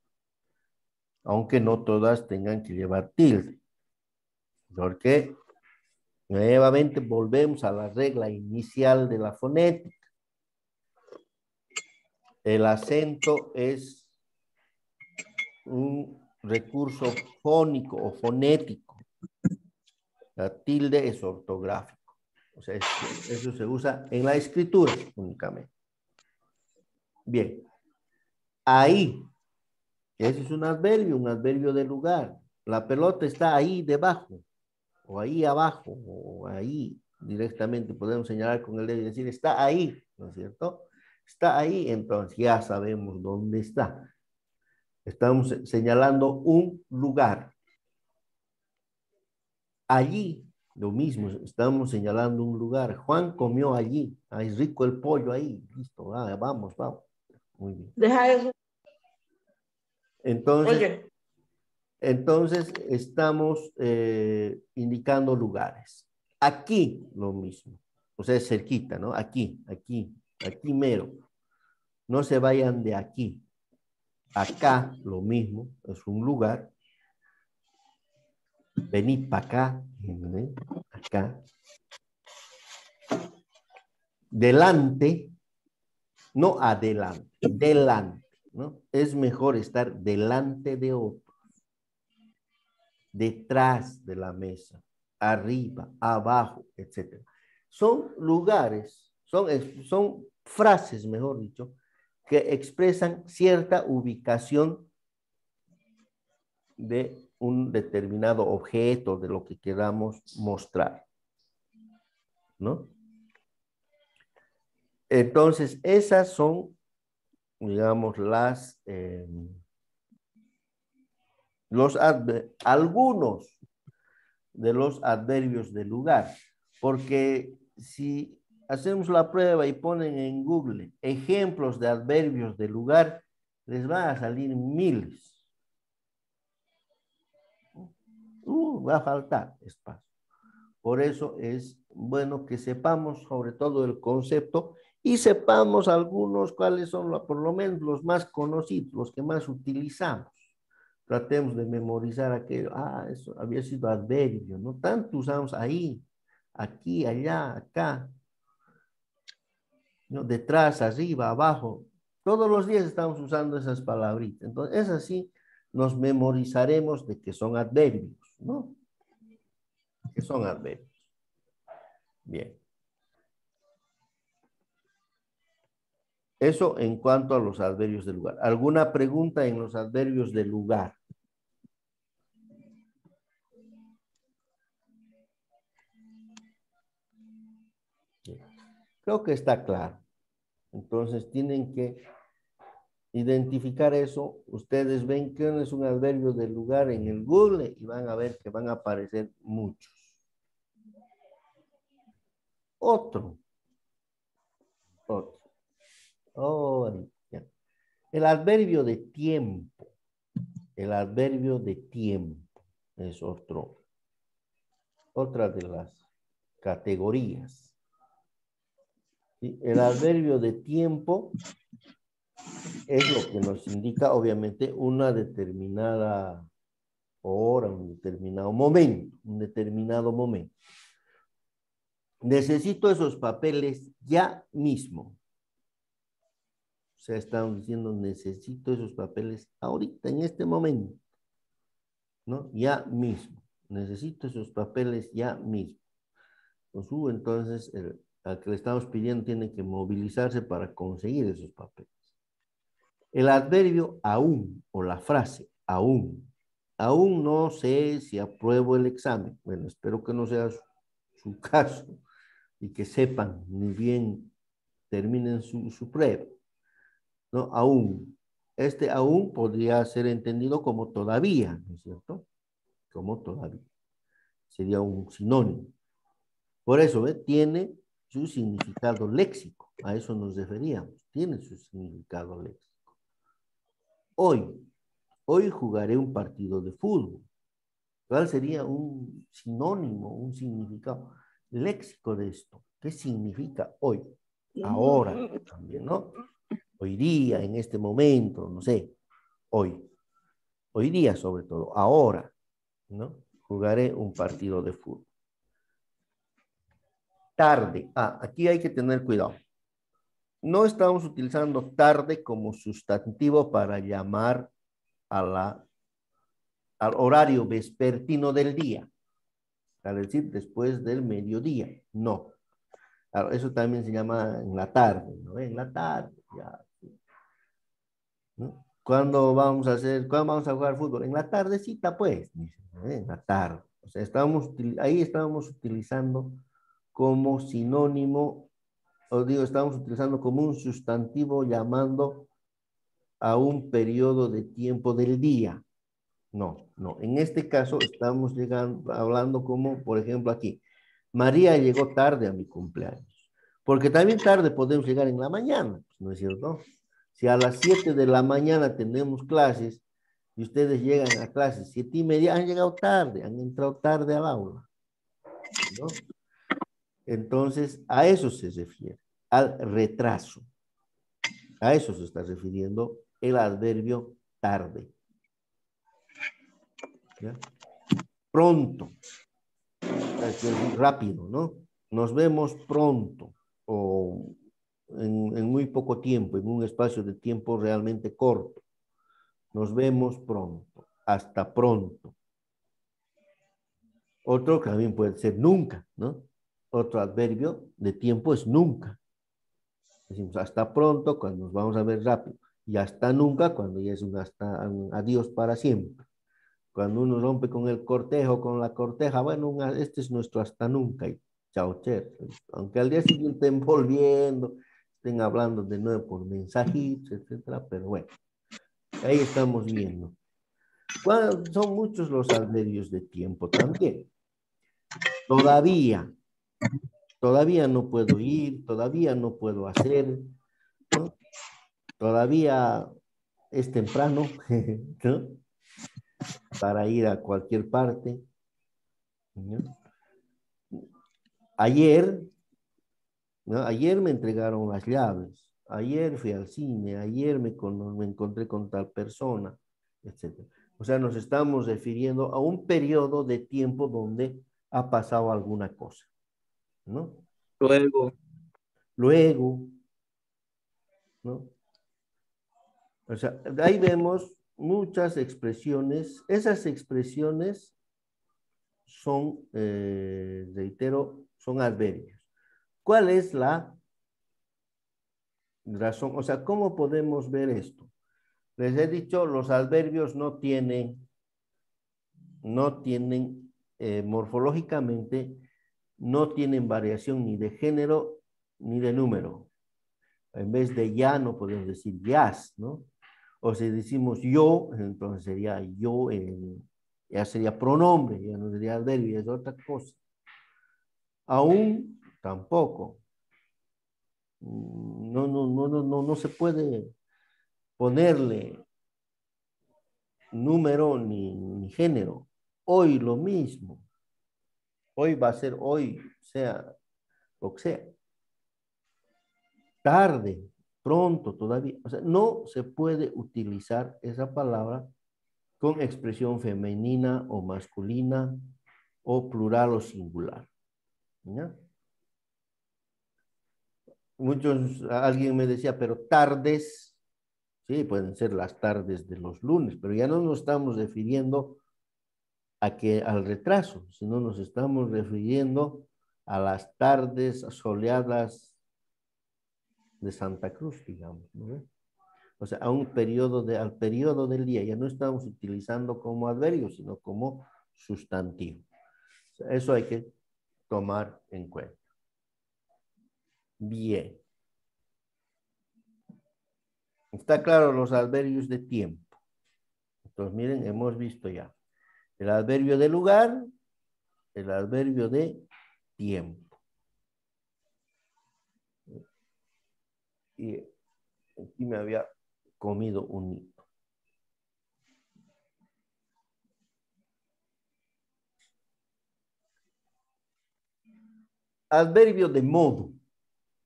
[SPEAKER 1] aunque no todas tengan que llevar tilde. Porque nuevamente volvemos a la regla inicial de la fonética. El acento es un recurso fónico o fonético. La tilde es ortográfico. O sea, eso se usa en la escritura únicamente. Bien. Ahí. Ese es un adverbio de lugar. La pelota está ahí debajo, o ahí abajo, o ahí directamente. Podemos señalar con el dedo y decir, está ahí, ¿no es cierto? Está ahí, entonces ya sabemos dónde está. Estamos señalando un lugar. Allí, lo mismo, estamos señalando un lugar. Juan comió allí. Ay, rico el pollo ahí. Listo, vamos. Muy bien.
[SPEAKER 6] Deja eso.
[SPEAKER 1] Entonces,
[SPEAKER 6] Oye,
[SPEAKER 1] Entonces, estamos indicando lugares. Aquí, lo mismo. O sea, es cerquita, ¿no? Aquí mero. No se vayan de aquí. Acá, lo mismo, es un lugar. Venid para acá, ¿eh? Acá. Delante, no adelante, delante, ¿no? Es mejor estar delante de otro. Detrás de la mesa, arriba, abajo, etc. Son lugares, son frases, mejor dicho, que expresan cierta ubicación de un determinado objeto, de lo que queramos mostrar, ¿no? Entonces, esas son, digamos, algunos de los adverbios de lugar, porque si hacemos la prueba y ponen en Google ejemplos de adverbios de lugar, les van a salir miles. Va a faltar espacio. Por eso es bueno que sepamos sobre todo el concepto y sepamos algunos cuáles son por lo menos los más conocidos, los que más utilizamos. Tratemos de memorizar aquello. Eso había sido adverbio, ¿no? Tanto usamos ahí, aquí, allá, acá, ¿no? Detrás, arriba, abajo. Todos los días estamos usando esas palabritas. Entonces, es así, nos memorizaremos de que son adverbios, ¿no? Que son adverbios. Bien. Eso en cuanto a los adverbios de lugar. ¿Alguna pregunta en los adverbios de lugar? Creo que está claro. Entonces tienen que identificar eso. Ustedes ven que es un adverbio del lugar en el Google y van a ver que van a aparecer muchos. Otro. Oh, ya. El adverbio de tiempo. El adverbio de tiempo es otra de las categorías. ¿Sí? El adverbio de tiempo es lo que nos indica, obviamente, una determinada hora, un determinado momento. Necesito esos papeles ya mismo. O sea, estamos diciendo, necesito esos papeles ahorita, en este momento. ¿No? Ya mismo. Necesito esos papeles ya mismo. Entonces, al que le estamos pidiendo tiene que movilizarse para conseguir esos papeles. El adverbio aún o la frase aún. Aún no sé si apruebo el examen. Bueno, espero que no sea su caso y que sepan muy bien, terminen su prueba. ¿No? Aún. Este aún podría ser entendido como todavía, ¿no es cierto? Como todavía. Sería un sinónimo. Por eso, ¿ve? Tiene su significado léxico. A eso nos referíamos. Tiene su significado léxico. Hoy jugaré un partido de fútbol. ¿Cuál sería un sinónimo, un significado léxico de esto? ¿Qué significa hoy? Ahora también, ¿no? Hoy día, en este momento, no sé. Hoy día sobre todo, ahora, ¿no? Jugaré un partido de fútbol. Tarde. Aquí hay que tener cuidado. No estamos utilizando tarde como sustantivo para llamar al horario vespertino del día, es decir, después del mediodía. No. Claro, eso también se llama en la tarde, ¿no? En la tarde, ya. ¿No? ¿Cuándo vamos a jugar fútbol? En la tardecita, pues, ¿no? En la tarde. O sea, ahí estábamos utilizando como sinónimo, estamos utilizando como un sustantivo llamando a un periodo de tiempo del día. No. En este caso estamos hablando como, por ejemplo, aquí. María llegó tarde a mi cumpleaños. Porque también tarde podemos llegar en la mañana, ¿no es cierto? Si a las 7 de la mañana tenemos clases y ustedes llegan a clases 7:30, han llegado tarde, han entrado tarde al aula, ¿no? Entonces, a eso se refiere, al retraso. A eso se está refiriendo el adverbio tarde. ¿Ya? Pronto. Es decir, rápido, ¿no? Nos vemos pronto o en muy poco tiempo, en un espacio de tiempo realmente corto. Nos vemos pronto. Hasta pronto. Otro también puede ser nunca, ¿no? Otro adverbio de tiempo es nunca. Decimos hasta pronto cuando nos vamos a ver rápido. Y hasta nunca cuando ya es un adiós para siempre. Cuando uno rompe con el cortejo, con la corteja, bueno, este es nuestro hasta nunca. Y chao, che. Aunque al día siguiente estén volviendo, estén hablando de nuevo por mensajitos, etcétera, pero bueno, ahí estamos viendo. Son muchos los adverbios de tiempo también. Todavía no puedo ir, todavía no puedo hacer, ¿no? Todavía es temprano, ¿no? Para ir a cualquier parte, ¿no? Ayer, ¿no? Ayer me entregaron las llaves, ayer fui al cine, ayer me encontré con tal persona, etc. O sea, nos estamos refiriendo a un periodo de tiempo donde ha pasado alguna cosa, ¿no? Luego, ¿no? O sea, ahí vemos muchas expresiones. Esas expresiones son, reitero, son adverbios. ¿Cuál es la razón? O sea, ¿cómo podemos ver esto? Les he dicho, los adverbios no tienen morfológicamente, no tienen variación ni de género ni de número. En vez de ya no podemos decir yas, ¿no? O si decimos yo, entonces sería yo, ya sería pronombre, ya no sería adverbio, es otra cosa. Aún tampoco. No se puede ponerle número ni género. Hoy lo mismo. Hoy va a ser hoy, sea lo que sea. Tarde, pronto, todavía. O sea, no se puede utilizar esa palabra con expresión femenina o masculina o plural o singular. ¿Ya? Alguien me decía, pero tardes, sí, pueden ser las tardes de los lunes, pero ya no nos estamos refiriendo al retraso, sino nos estamos refiriendo a las tardes soleadas de Santa Cruz, digamos, ¿no? O sea, al periodo del día, ya no estamos utilizando como adverbio, sino como sustantivo. O sea, eso hay que tomar en cuenta. Bien. Está claro los adverbios de tiempo. Entonces, miren, hemos visto ya el adverbio de lugar, el adverbio de tiempo. Y aquí me había comido un hito. Adverbio de modo.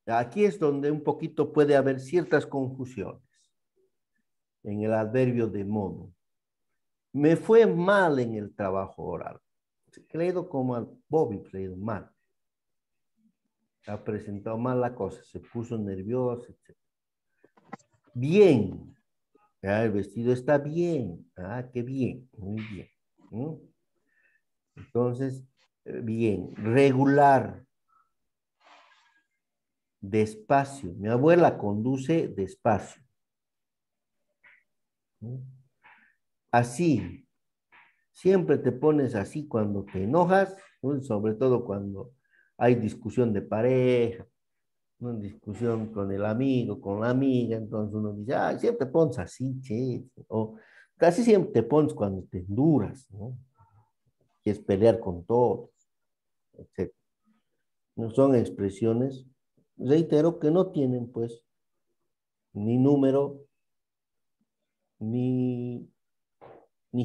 [SPEAKER 1] Aquí es donde un poquito puede haber ciertas confusiones en el adverbio de modo. Me fue mal en el trabajo oral. He leído como al Bobby, he leído mal. Ha presentado mal la cosa, se puso nervioso, etc. Bien. El vestido está bien. Qué bien, muy bien. Entonces, bien. Regular. Despacio. Mi abuela conduce despacio. Así. Siempre te pones así cuando te enojas, ¿no? Sobre todo cuando hay discusión de pareja, ¿no? Discusión con el amigo, con la amiga, entonces uno dice, siempre te pones así, che, o casi siempre te pones cuando te enduras, ¿no? Quieres pelear con todos, etc. No son expresiones, reitero, que no tienen, pues, ni número, ni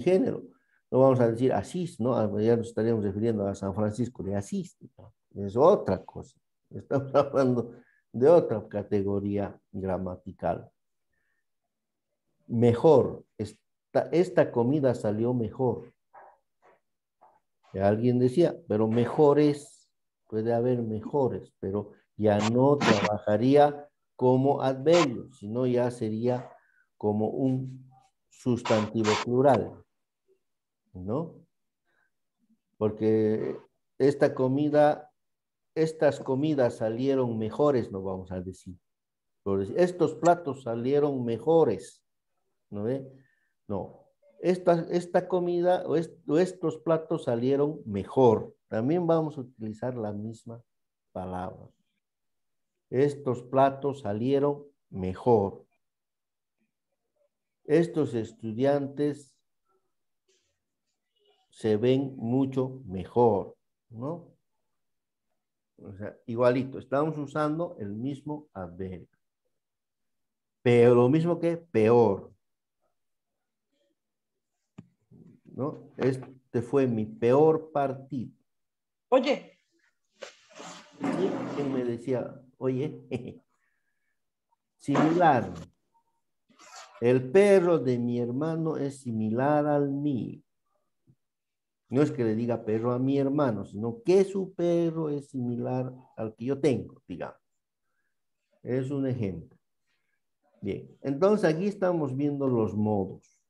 [SPEAKER 1] género. No vamos a decir Asís, ¿no? Ya nos estaríamos refiriendo a San Francisco de Asís, ¿no? Es otra cosa. Estamos hablando de otra categoría gramatical. Mejor. Esta comida salió mejor. Alguien decía, pero mejores, puede haber mejores, pero ya no trabajaría como adverbio, sino ya sería como un sustantivo plural, ¿no? Porque estas comidas salieron mejores, no vamos a decir. Estos platos salieron mejores, ¿no ve? No. Esta comida o estos platos salieron mejor. También vamos a utilizar la misma palabra. Estos platos salieron mejor. Estos estudiantes se ven mucho mejor, ¿no? O sea, igualito, estamos usando el mismo adverbio. Pero lo mismo que peor, ¿no? Este fue mi peor partido.
[SPEAKER 7] Oye.
[SPEAKER 1] ¿Sí? ¿Quién me decía? Oye, similar. El perro de mi hermano es similar al mío. No es que le diga perro a mi hermano, sino que su perro es similar al que yo tengo, digamos. Es un ejemplo. Bien, entonces aquí estamos viendo los modos.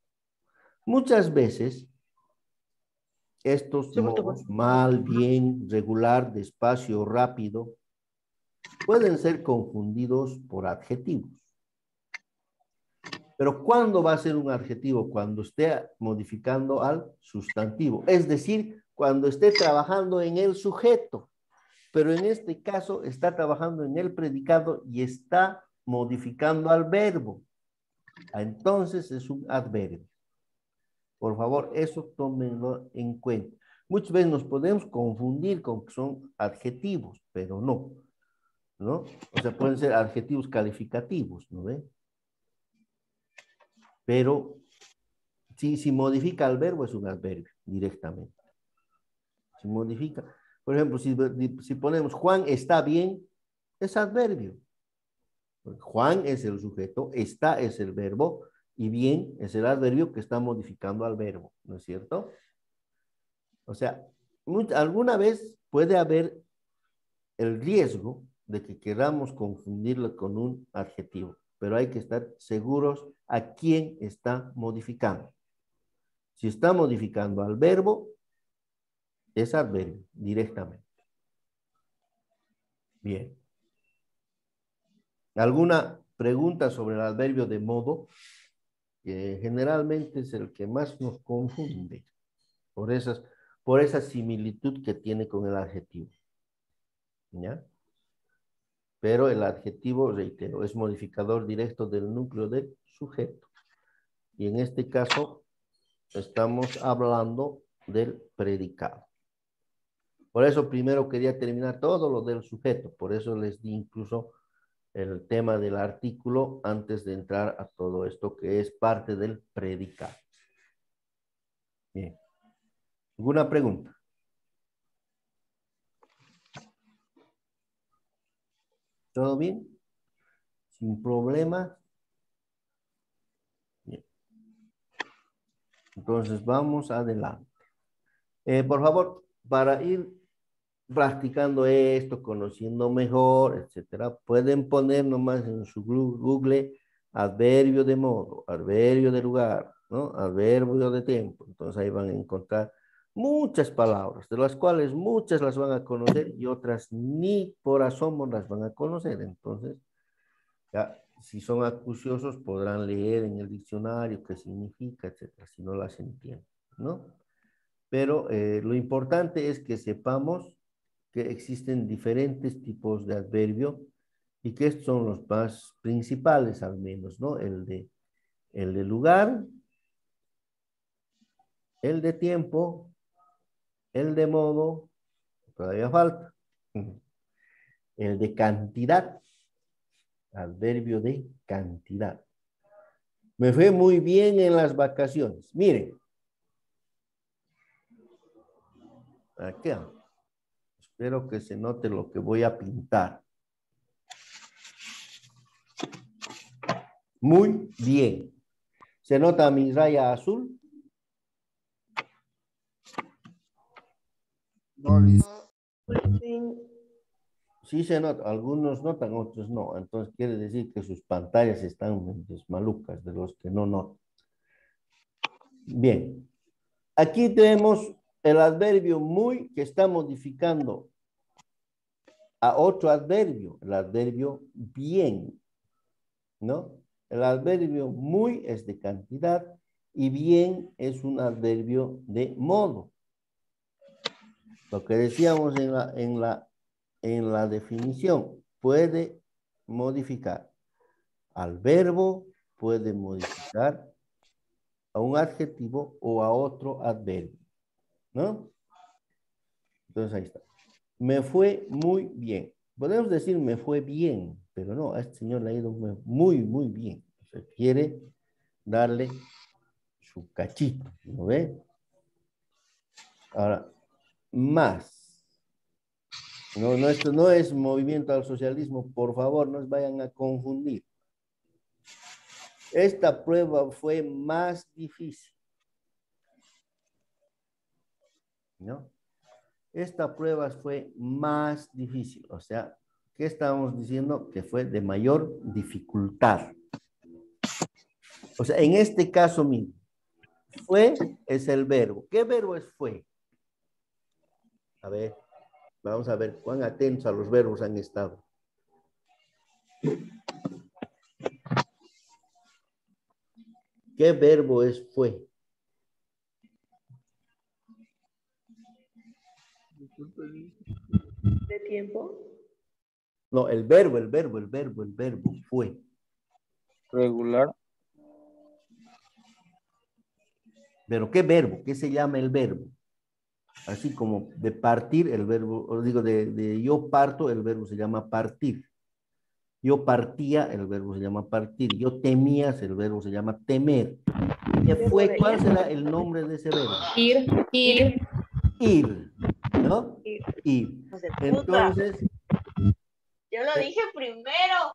[SPEAKER 1] Muchas veces estos modos, mal, bien, regular, despacio, rápido, pueden ser confundidos por adjetivos. Pero ¿cuándo va a ser un adjetivo? Cuando esté modificando al sustantivo. Es decir, cuando esté trabajando en el sujeto. pero en este caso está trabajando en el predicado y está modificando al verbo. Entonces es un adverbio. Por favor, eso tómenlo en cuenta. Muchas veces nos podemos confundir con que son adjetivos, pero no, ¿no? O sea, pueden ser adjetivos calificativos, ¿no ve? Pero si modifica el verbo es un adverbio directamente. Si modifica, por ejemplo, si ponemos Juan está bien, es adverbio. Juan es el sujeto, está es el verbo y bien es el adverbio que está modificando al verbo, ¿no es cierto? O sea, alguna vez puede haber el riesgo de que queramos confundirlo con un adjetivo, pero hay que estar seguros a quién está modificando. Si está modificando al verbo, es adverbio directamente. Bien. ¿Alguna pregunta sobre el adverbio de modo? Que generalmente es el que más nos confunde por esa similitud que tiene con el adjetivo. ¿Ya? Pero el adjetivo, reitero, es modificador directo del núcleo del sujeto. Y en este caso estamos hablando del predicado. Por eso primero quería terminar todo lo del sujeto. Por eso les di incluso el tema del artículo antes de entrar a todo esto que es parte del predicado. Bien. ¿Alguna pregunta? ¿Todo bien? ¿Sin problema? Bien. Entonces vamos adelante. Por favor, para ir practicando esto, conociendo mejor, etcétera, pueden poner nomás en su Google adverbio de modo, adverbio de lugar, ¿no? Adverbio de tiempo. Entonces ahí van a encontrar muchas palabras, de las cuales muchas las van a conocer y otras ni por asomo las van a conocer. Entonces, ya, si son acuciosos podrán leer en el diccionario qué significa, etcétera, si no las entienden, ¿no? Pero lo importante es que sepamos que existen diferentes tipos de adverbio y que estos son los más principales al menos, ¿no? El de lugar, el de tiempo, el de modo, todavía falta, el de cantidad, adverbio de cantidad. Me fue muy bien en las vacaciones. Miren, aquí, espero que se note lo que voy a pintar. Muy bien. ¿Se nota mi raya azul? Sí se nota. Algunos notan, otros no. Entonces quiere decir que sus pantallas están malucas de los que no notan. Bien. Aquí tenemos el adverbio muy que está modificando a otro adverbio, el adverbio bien, ¿no? El adverbio muy es de cantidad y bien es un adverbio de modo. Lo que decíamos en la definición, puede modificar al verbo, puede modificar a un adjetivo o a otro adverbio, ¿no? Entonces ahí está. Me fue muy bien. Podemos decir me fue bien, pero no, a este señor le ha ido muy, muy bien. O sea, quiere darle su cachito, ¿no ve? Ahora, más. No, esto no es movimiento al socialismo, por favor, no se vayan a confundir. Esta prueba fue más difícil, ¿no? Esta prueba fue más difícil, o sea, ¿qué estábamos diciendo? Que fue de mayor dificultad. O sea, en este caso mismo, fue es el verbo. ¿Qué verbo es fue? A ver, vamos a ver cuán atentos a los verbos han estado. ¿Qué verbo es fue?
[SPEAKER 6] ¿De tiempo?
[SPEAKER 1] No, el verbo fue.
[SPEAKER 4] Regular.
[SPEAKER 1] Pero ¿qué verbo? ¿Qué se llama el verbo? Así como de partir, el verbo, os digo, de yo parto, el verbo se llama partir. Yo partía, el verbo se llama partir. Yo temías, el verbo se llama temer. ¿Qué fue? ¿Cuál será el nombre de ese verbo?
[SPEAKER 6] Ir.
[SPEAKER 1] Ir, ¿no? Ir. Entonces,
[SPEAKER 6] Yo lo dije primero.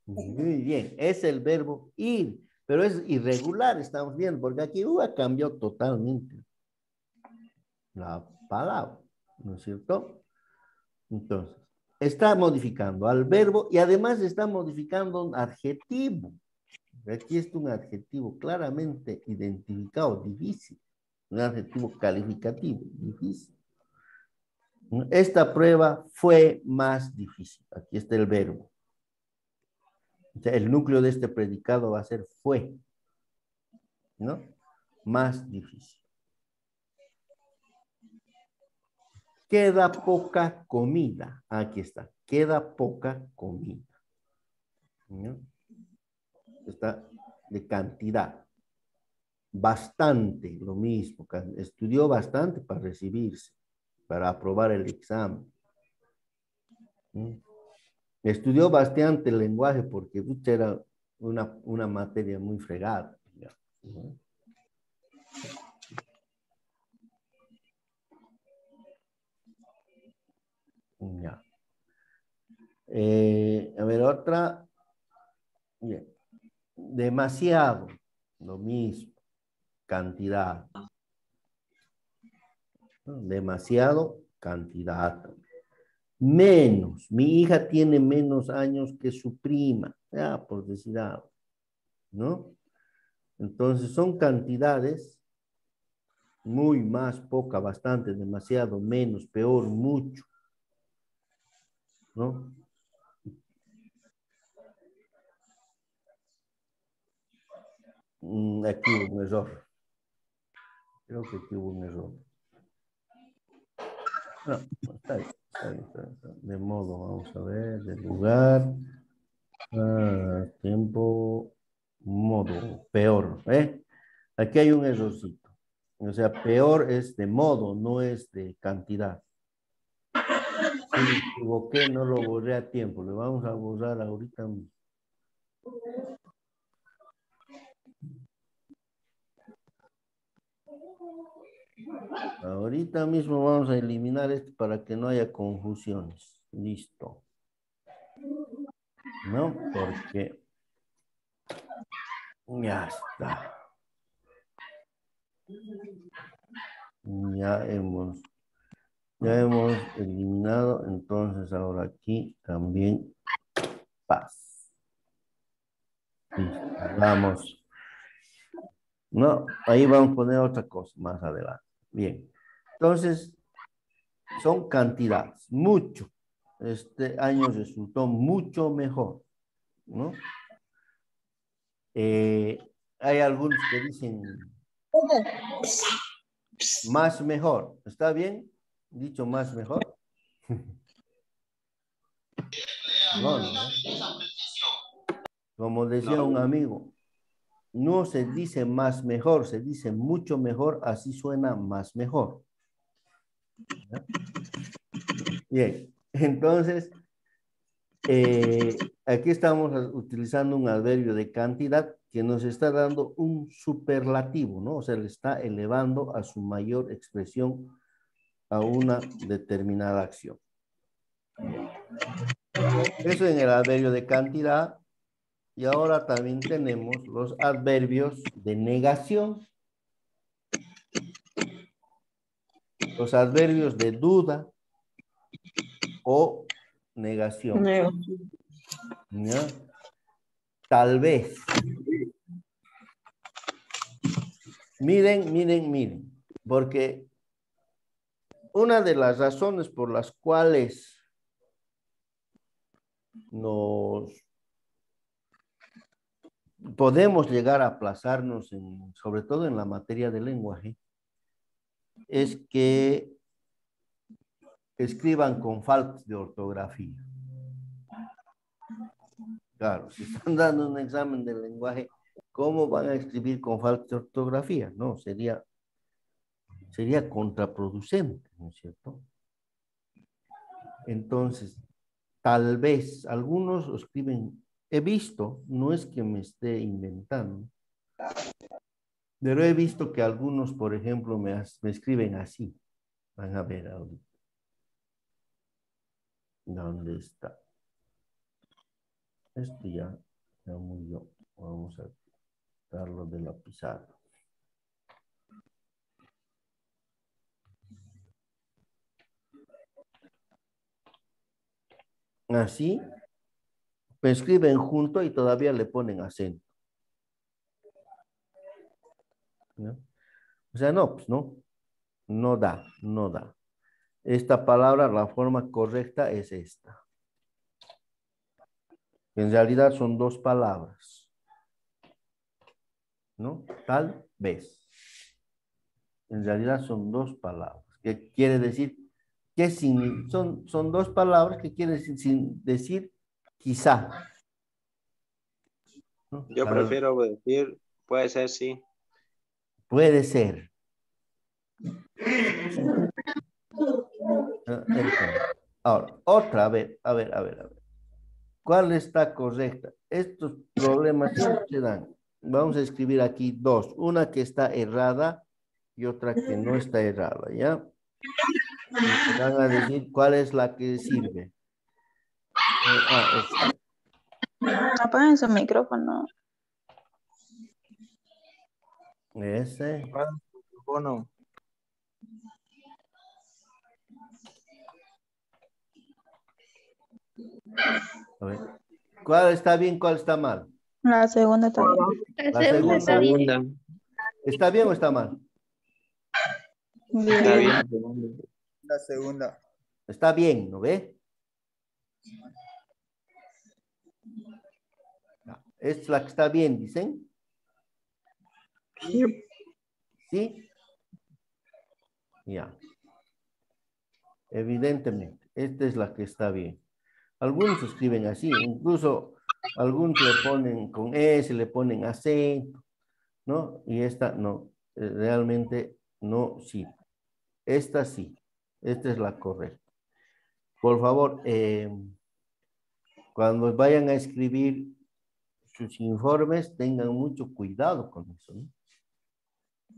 [SPEAKER 1] muy bien, es el verbo ir, pero es irregular, estamos viendo, porque aquí cambió totalmente la palabra, ¿no es cierto? Entonces, está modificando al verbo y además está modificando un adjetivo. Aquí está un adjetivo claramente identificado, difícil, un adjetivo calificativo, difícil. Esta prueba fue más difícil. Aquí está el verbo. O sea, el núcleo de este predicado va a ser fue, ¿no? Más difícil. Queda poca comida. Aquí está. Queda poca comida. ¿No? Está de cantidad. Bastante, lo mismo. Estudió bastante para recibirse, para aprobar el examen. ¿No? Estudió bastante el lenguaje porque era una materia muy fregada. ¿No? Ya. A ver, otra. Bien. Demasiado, lo mismo. Cantidad. ¿No? Demasiado, cantidad. Menos. Mi hija tiene menos años que su prima. Ya, por decir algo. ¿No? Entonces son cantidades muy, más, poca, bastante, demasiado, menos, peor, mucho. ¿No? Aquí hubo un error. Creo que aquí hubo un error. No, está bien, está bien, está bien, está bien. De modo, vamos a ver, de lugar, tiempo, modo, peor, ¿eh? Aquí hay un errorcito. O sea, peor es de modo, no es de cantidad. Si me equivoqué, no lo borré a tiempo. Le vamos a borrar ahorita. Ahorita mismo vamos a eliminar esto para que no haya confusiones. Listo. ¿No? Porque ya está. Ya hemos eliminado. Entonces ahora aquí también paz. Listo. Vamos. No, ahí vamos a poner otra cosa más adelante. Bien. Entonces, son cantidades. Mucho. Este año resultó mucho mejor, ¿no? Hay algunos que dicen más mejor. ¿Está bien? Dicho más mejor. No, no. Como decía un amigo, no se dice más mejor, se dice mucho mejor, así suena más mejor. ¿Ya? Bien, entonces, aquí estamos utilizando un adverbio de cantidad que nos está dando un superlativo, ¿no? O sea, le está elevando a su mayor expresión a una determinada acción. Eso en el adverbio de cantidad. Y ahora también tenemos los adverbios de negación. Los adverbios de duda o negación. ¿Ya? Tal vez. Miren. Porque una de las razones por las cuales nos podemos llegar a aplazarnos, sobre todo en la materia del lenguaje, es que escriban con faltas de ortografía. Claro, si están dando un examen de lenguaje, ¿cómo van a escribir con faltas de ortografía? No, sería contraproducente, ¿no es cierto? Entonces, tal vez algunos lo escriben, he visto, no es que me esté inventando, pero he visto que algunos, por ejemplo, me escriben así. Van a ver ahorita. ¿Dónde está? Esto ya murió. Vamos a quitarlo de la pizarra. Así, me escriben junto y todavía le ponen acento. ¿No? O sea, no, pues no da. Esta palabra, la forma correcta es esta. En realidad son dos palabras. ¿No? Tal vez. En realidad son dos palabras. ¿Qué quiere decir? Son dos palabras que quieren decir quizá. ¿No?
[SPEAKER 5] Yo prefiero decir, puede ser sí.
[SPEAKER 1] Puede ser. Ahora, otra, a ver. ¿Cuál está correcta? Estos problemas siempre se dan. Vamos a escribir aquí dos. Una que está errada y otra que no está errada, ¿ya? Y van a decir cuál es la que sirve.
[SPEAKER 3] Apaguen su micrófono.
[SPEAKER 1] Ese.
[SPEAKER 4] Bueno,
[SPEAKER 1] A ver. ¿Cuál está bien, cuál está mal?
[SPEAKER 3] La segunda también.
[SPEAKER 1] La segunda.
[SPEAKER 3] está bien.
[SPEAKER 5] Segunda.
[SPEAKER 1] ¿Está bien o está mal?
[SPEAKER 5] Está
[SPEAKER 3] Bien.
[SPEAKER 5] bien.
[SPEAKER 4] la segunda.
[SPEAKER 1] Está bien, ¿no ve? Esta es la que está bien, dicen. ¿Sí? Ya. Evidentemente, esta es la que está bien. Algunos escriben así, incluso algunos le ponen con S, le ponen acento, ¿no? Y esta no, realmente no sirve. Esta sí, esta es la correcta. Por favor, cuando vayan a escribir sus informes, tengan mucho cuidado con eso, ¿no?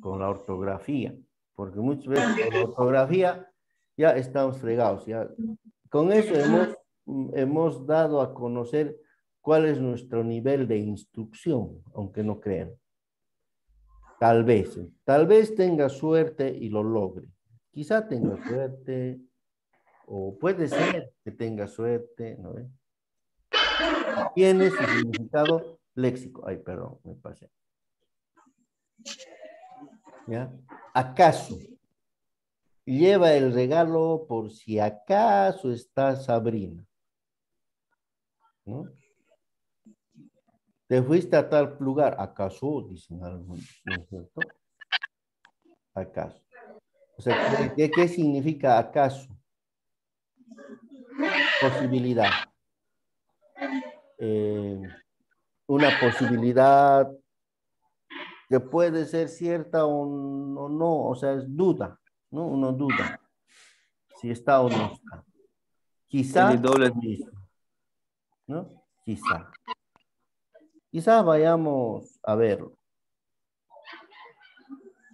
[SPEAKER 1] Con la ortografía, porque muchas veces con la ortografía ya estamos fregados. Ya. Con eso hemos dado a conocer cuál es nuestro nivel de instrucción, aunque no crean. Tal vez tenga suerte y lo logre. Quizá tenga suerte, o puede ser que tenga suerte, ¿no? Tiene su significado léxico. Ay, perdón, me pasé. ¿Ya? ¿Acaso lleva el regalo por si acaso está Sabrina? ¿No? Te fuiste a tal lugar, ¿acaso? Dicen algunos, ¿no es cierto? ¿Acaso? O sea, ¿qué significa acaso? Posibilidad. Una posibilidad que puede ser cierta o no, o sea, es duda, ¿no? Uno duda si está o no está. Quizá
[SPEAKER 5] El doble.
[SPEAKER 1] ¿no? Quizá vayamos a verlo,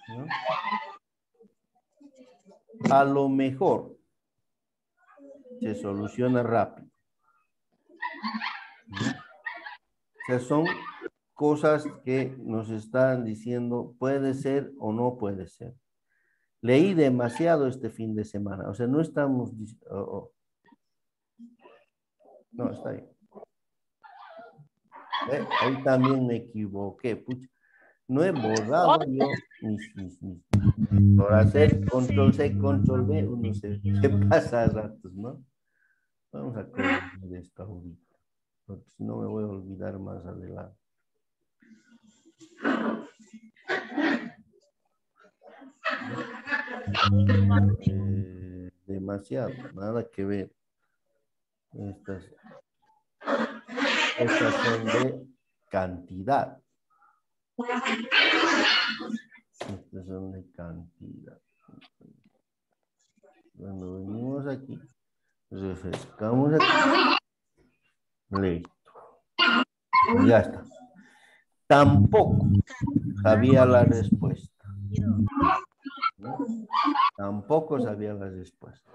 [SPEAKER 1] ¿no? A lo mejor se soluciona rápido, ¿no? O sea, son cosas que nos están diciendo puede ser o no puede ser. Leí demasiado este fin de semana, o sea, no estamos... No, está bien. Ahí también me equivoqué, pucha. No he borrado yo por hacer control C, control V, uno se pasa a ratos, ¿no? Vamos a corregir esto ahorita, porque si no me voy a olvidar más adelante. demasiado, nada que ver. Estas son de cantidad. Estas son de cantidad. Cuando venimos aquí, refrescamos aquí. Listo. Ya está. Tampoco sabía la respuesta. ¿No? Tampoco sabía la respuesta.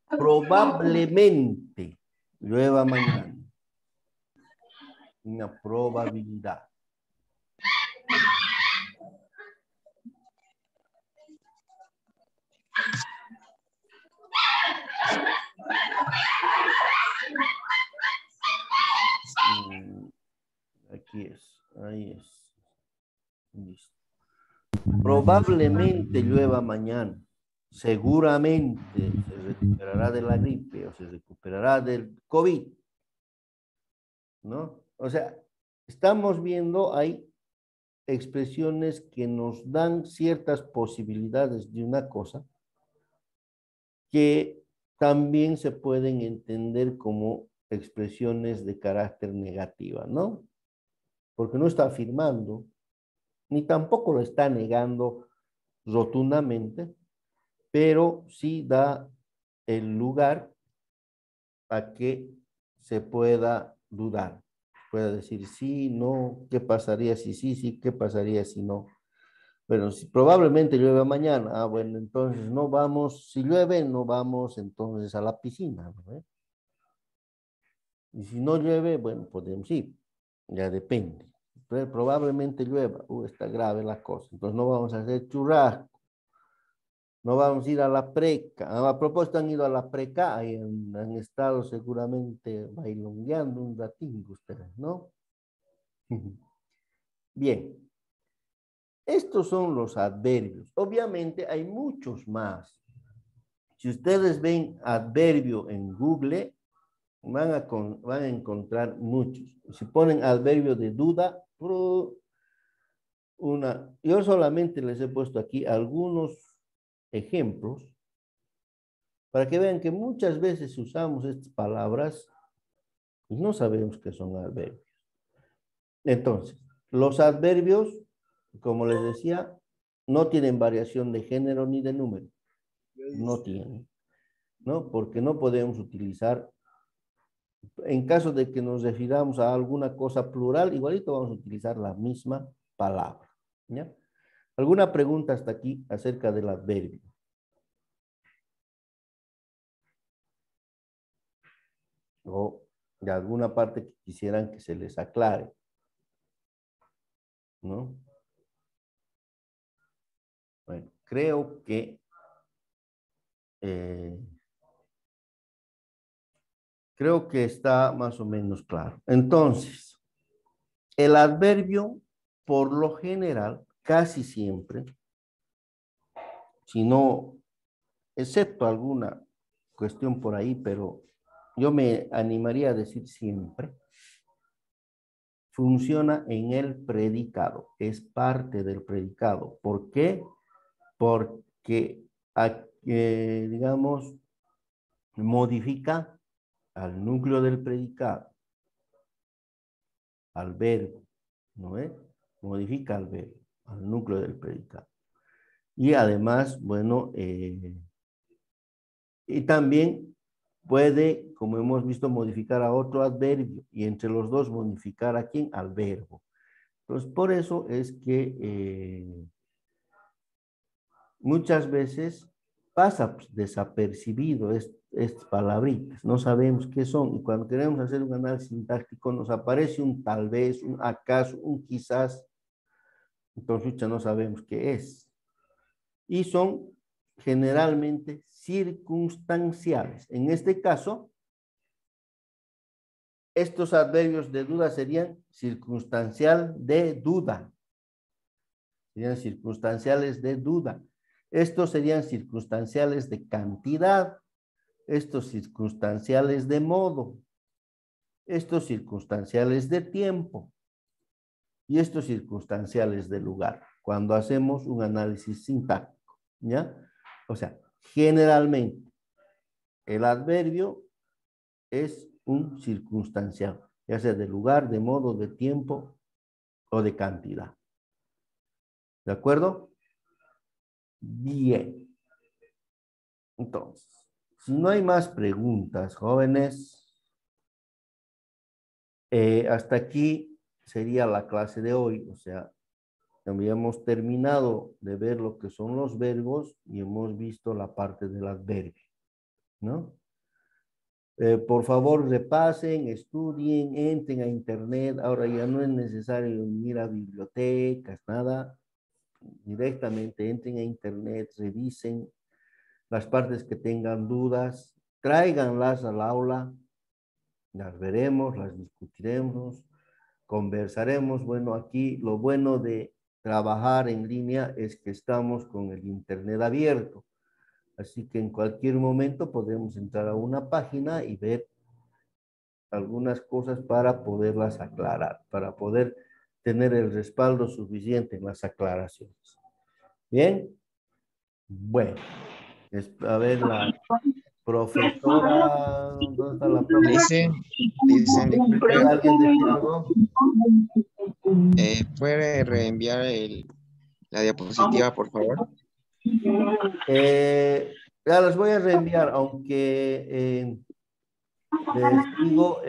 [SPEAKER 1] Probablemente llueva mañana. Una probabilidad. Aquí es, ahí es. Listo. Probablemente llueva mañana. Seguramente se recuperará de la gripe o se recuperará del COVID. ¿No? O sea, estamos viendo hay expresiones que nos dan ciertas posibilidades de una cosa que también se pueden entender como expresiones de carácter negativa, ¿no? Porque no está afirmando, ni tampoco lo está negando rotundamente, pero sí da el lugar a que se pueda dudar. Pueda decir sí, no, ¿qué pasaría si sí, sí, qué pasaría si no? Bueno, si probablemente llueve mañana, ah, bueno, entonces no vamos, si llueve, no vamos entonces a la piscina, ¿no? Y si no llueve, bueno, podemos ir, ya depende. Pero probablemente llueva, está grave la cosa, entonces no vamos a hacer churrasco, no vamos a ir a la preca. A propósito, han ido a la preca y han estado seguramente bailongueando un ratín ustedes, ¿no? Bien. Estos son los adverbios. Obviamente hay muchos más. Si ustedes ven adverbio en Google, van a encontrar muchos. Si ponen adverbio de duda, yo solamente les he puesto aquí algunos ejemplos para que vean que muchas veces usamos estas palabras y no sabemos qué son adverbios. Entonces, los adverbios, como les decía, no tienen variación de género ni de número. No tienen, ¿no? Porque no podemos utilizar, en caso de que nos refiramos a alguna cosa plural, igualito vamos a utilizar la misma palabra, ¿ya? ¿Alguna pregunta hasta aquí acerca del adverbio? O de alguna parte que quisieran que se les aclare, ¿no? Bueno, creo que está más o menos claro. Entonces, el adverbio, por lo general, casi siempre, si no, excepto alguna cuestión por ahí, pero yo me animaría a decir siempre, funciona en el predicado, es parte del predicado. ¿Por qué? Porque, digamos, modifica al núcleo del predicado, al verbo, ¿no es? Modifica al verbo, al núcleo del predicado. Y además, bueno, y también puede, como hemos visto, modificar a otro adverbio y entre los dos modificar a quién, al verbo. Entonces, por eso es que muchas veces pasa desapercibido estas palabritas, no sabemos qué son, y cuando queremos hacer un análisis sintáctico nos aparece un tal vez, un acaso, un quizás, entonces ya no sabemos qué es. Y son generalmente circunstanciales. En este caso, estos adverbios de duda serían circunstancial de duda. Serían circunstanciales de duda. Estos serían circunstanciales de cantidad. Estos circunstanciales de modo. Estos circunstanciales de tiempo. Y estos circunstanciales de lugar. Cuando hacemos un análisis sintáctico, ¿ya? O sea, generalmente el adverbio es un circunstancial, ya sea de lugar, de modo, de tiempo o de cantidad. ¿De acuerdo? Bien. Entonces, si no hay más preguntas, jóvenes, hasta aquí sería la clase de hoy. O sea, habíamos terminado de ver lo que son los verbos y hemos visto la parte del adverbio, ¿no? Por favor, repasen, estudien, entren a internet. Ahora ya no es necesario ir a bibliotecas, nada. Directamente entren a internet, revisen las partes que tengan dudas, tráiganlas al aula, las veremos, las discutiremos, conversaremos. Bueno, aquí lo bueno de trabajar en línea es que estamos con el internet abierto. Así que en cualquier momento podemos entrar a una página y ver algunas cosas para poderlas aclarar, para poder tener el respaldo suficiente en las aclaraciones. ¿Bien? Bueno, a ver la profesora, ¿dónde está la profesora?
[SPEAKER 7] Disculpe,
[SPEAKER 1] ¿Puede alguien decir algo?
[SPEAKER 7] ¿puede reenviar la diapositiva, por favor?
[SPEAKER 1] Ya las voy a reenviar, aunque les digo,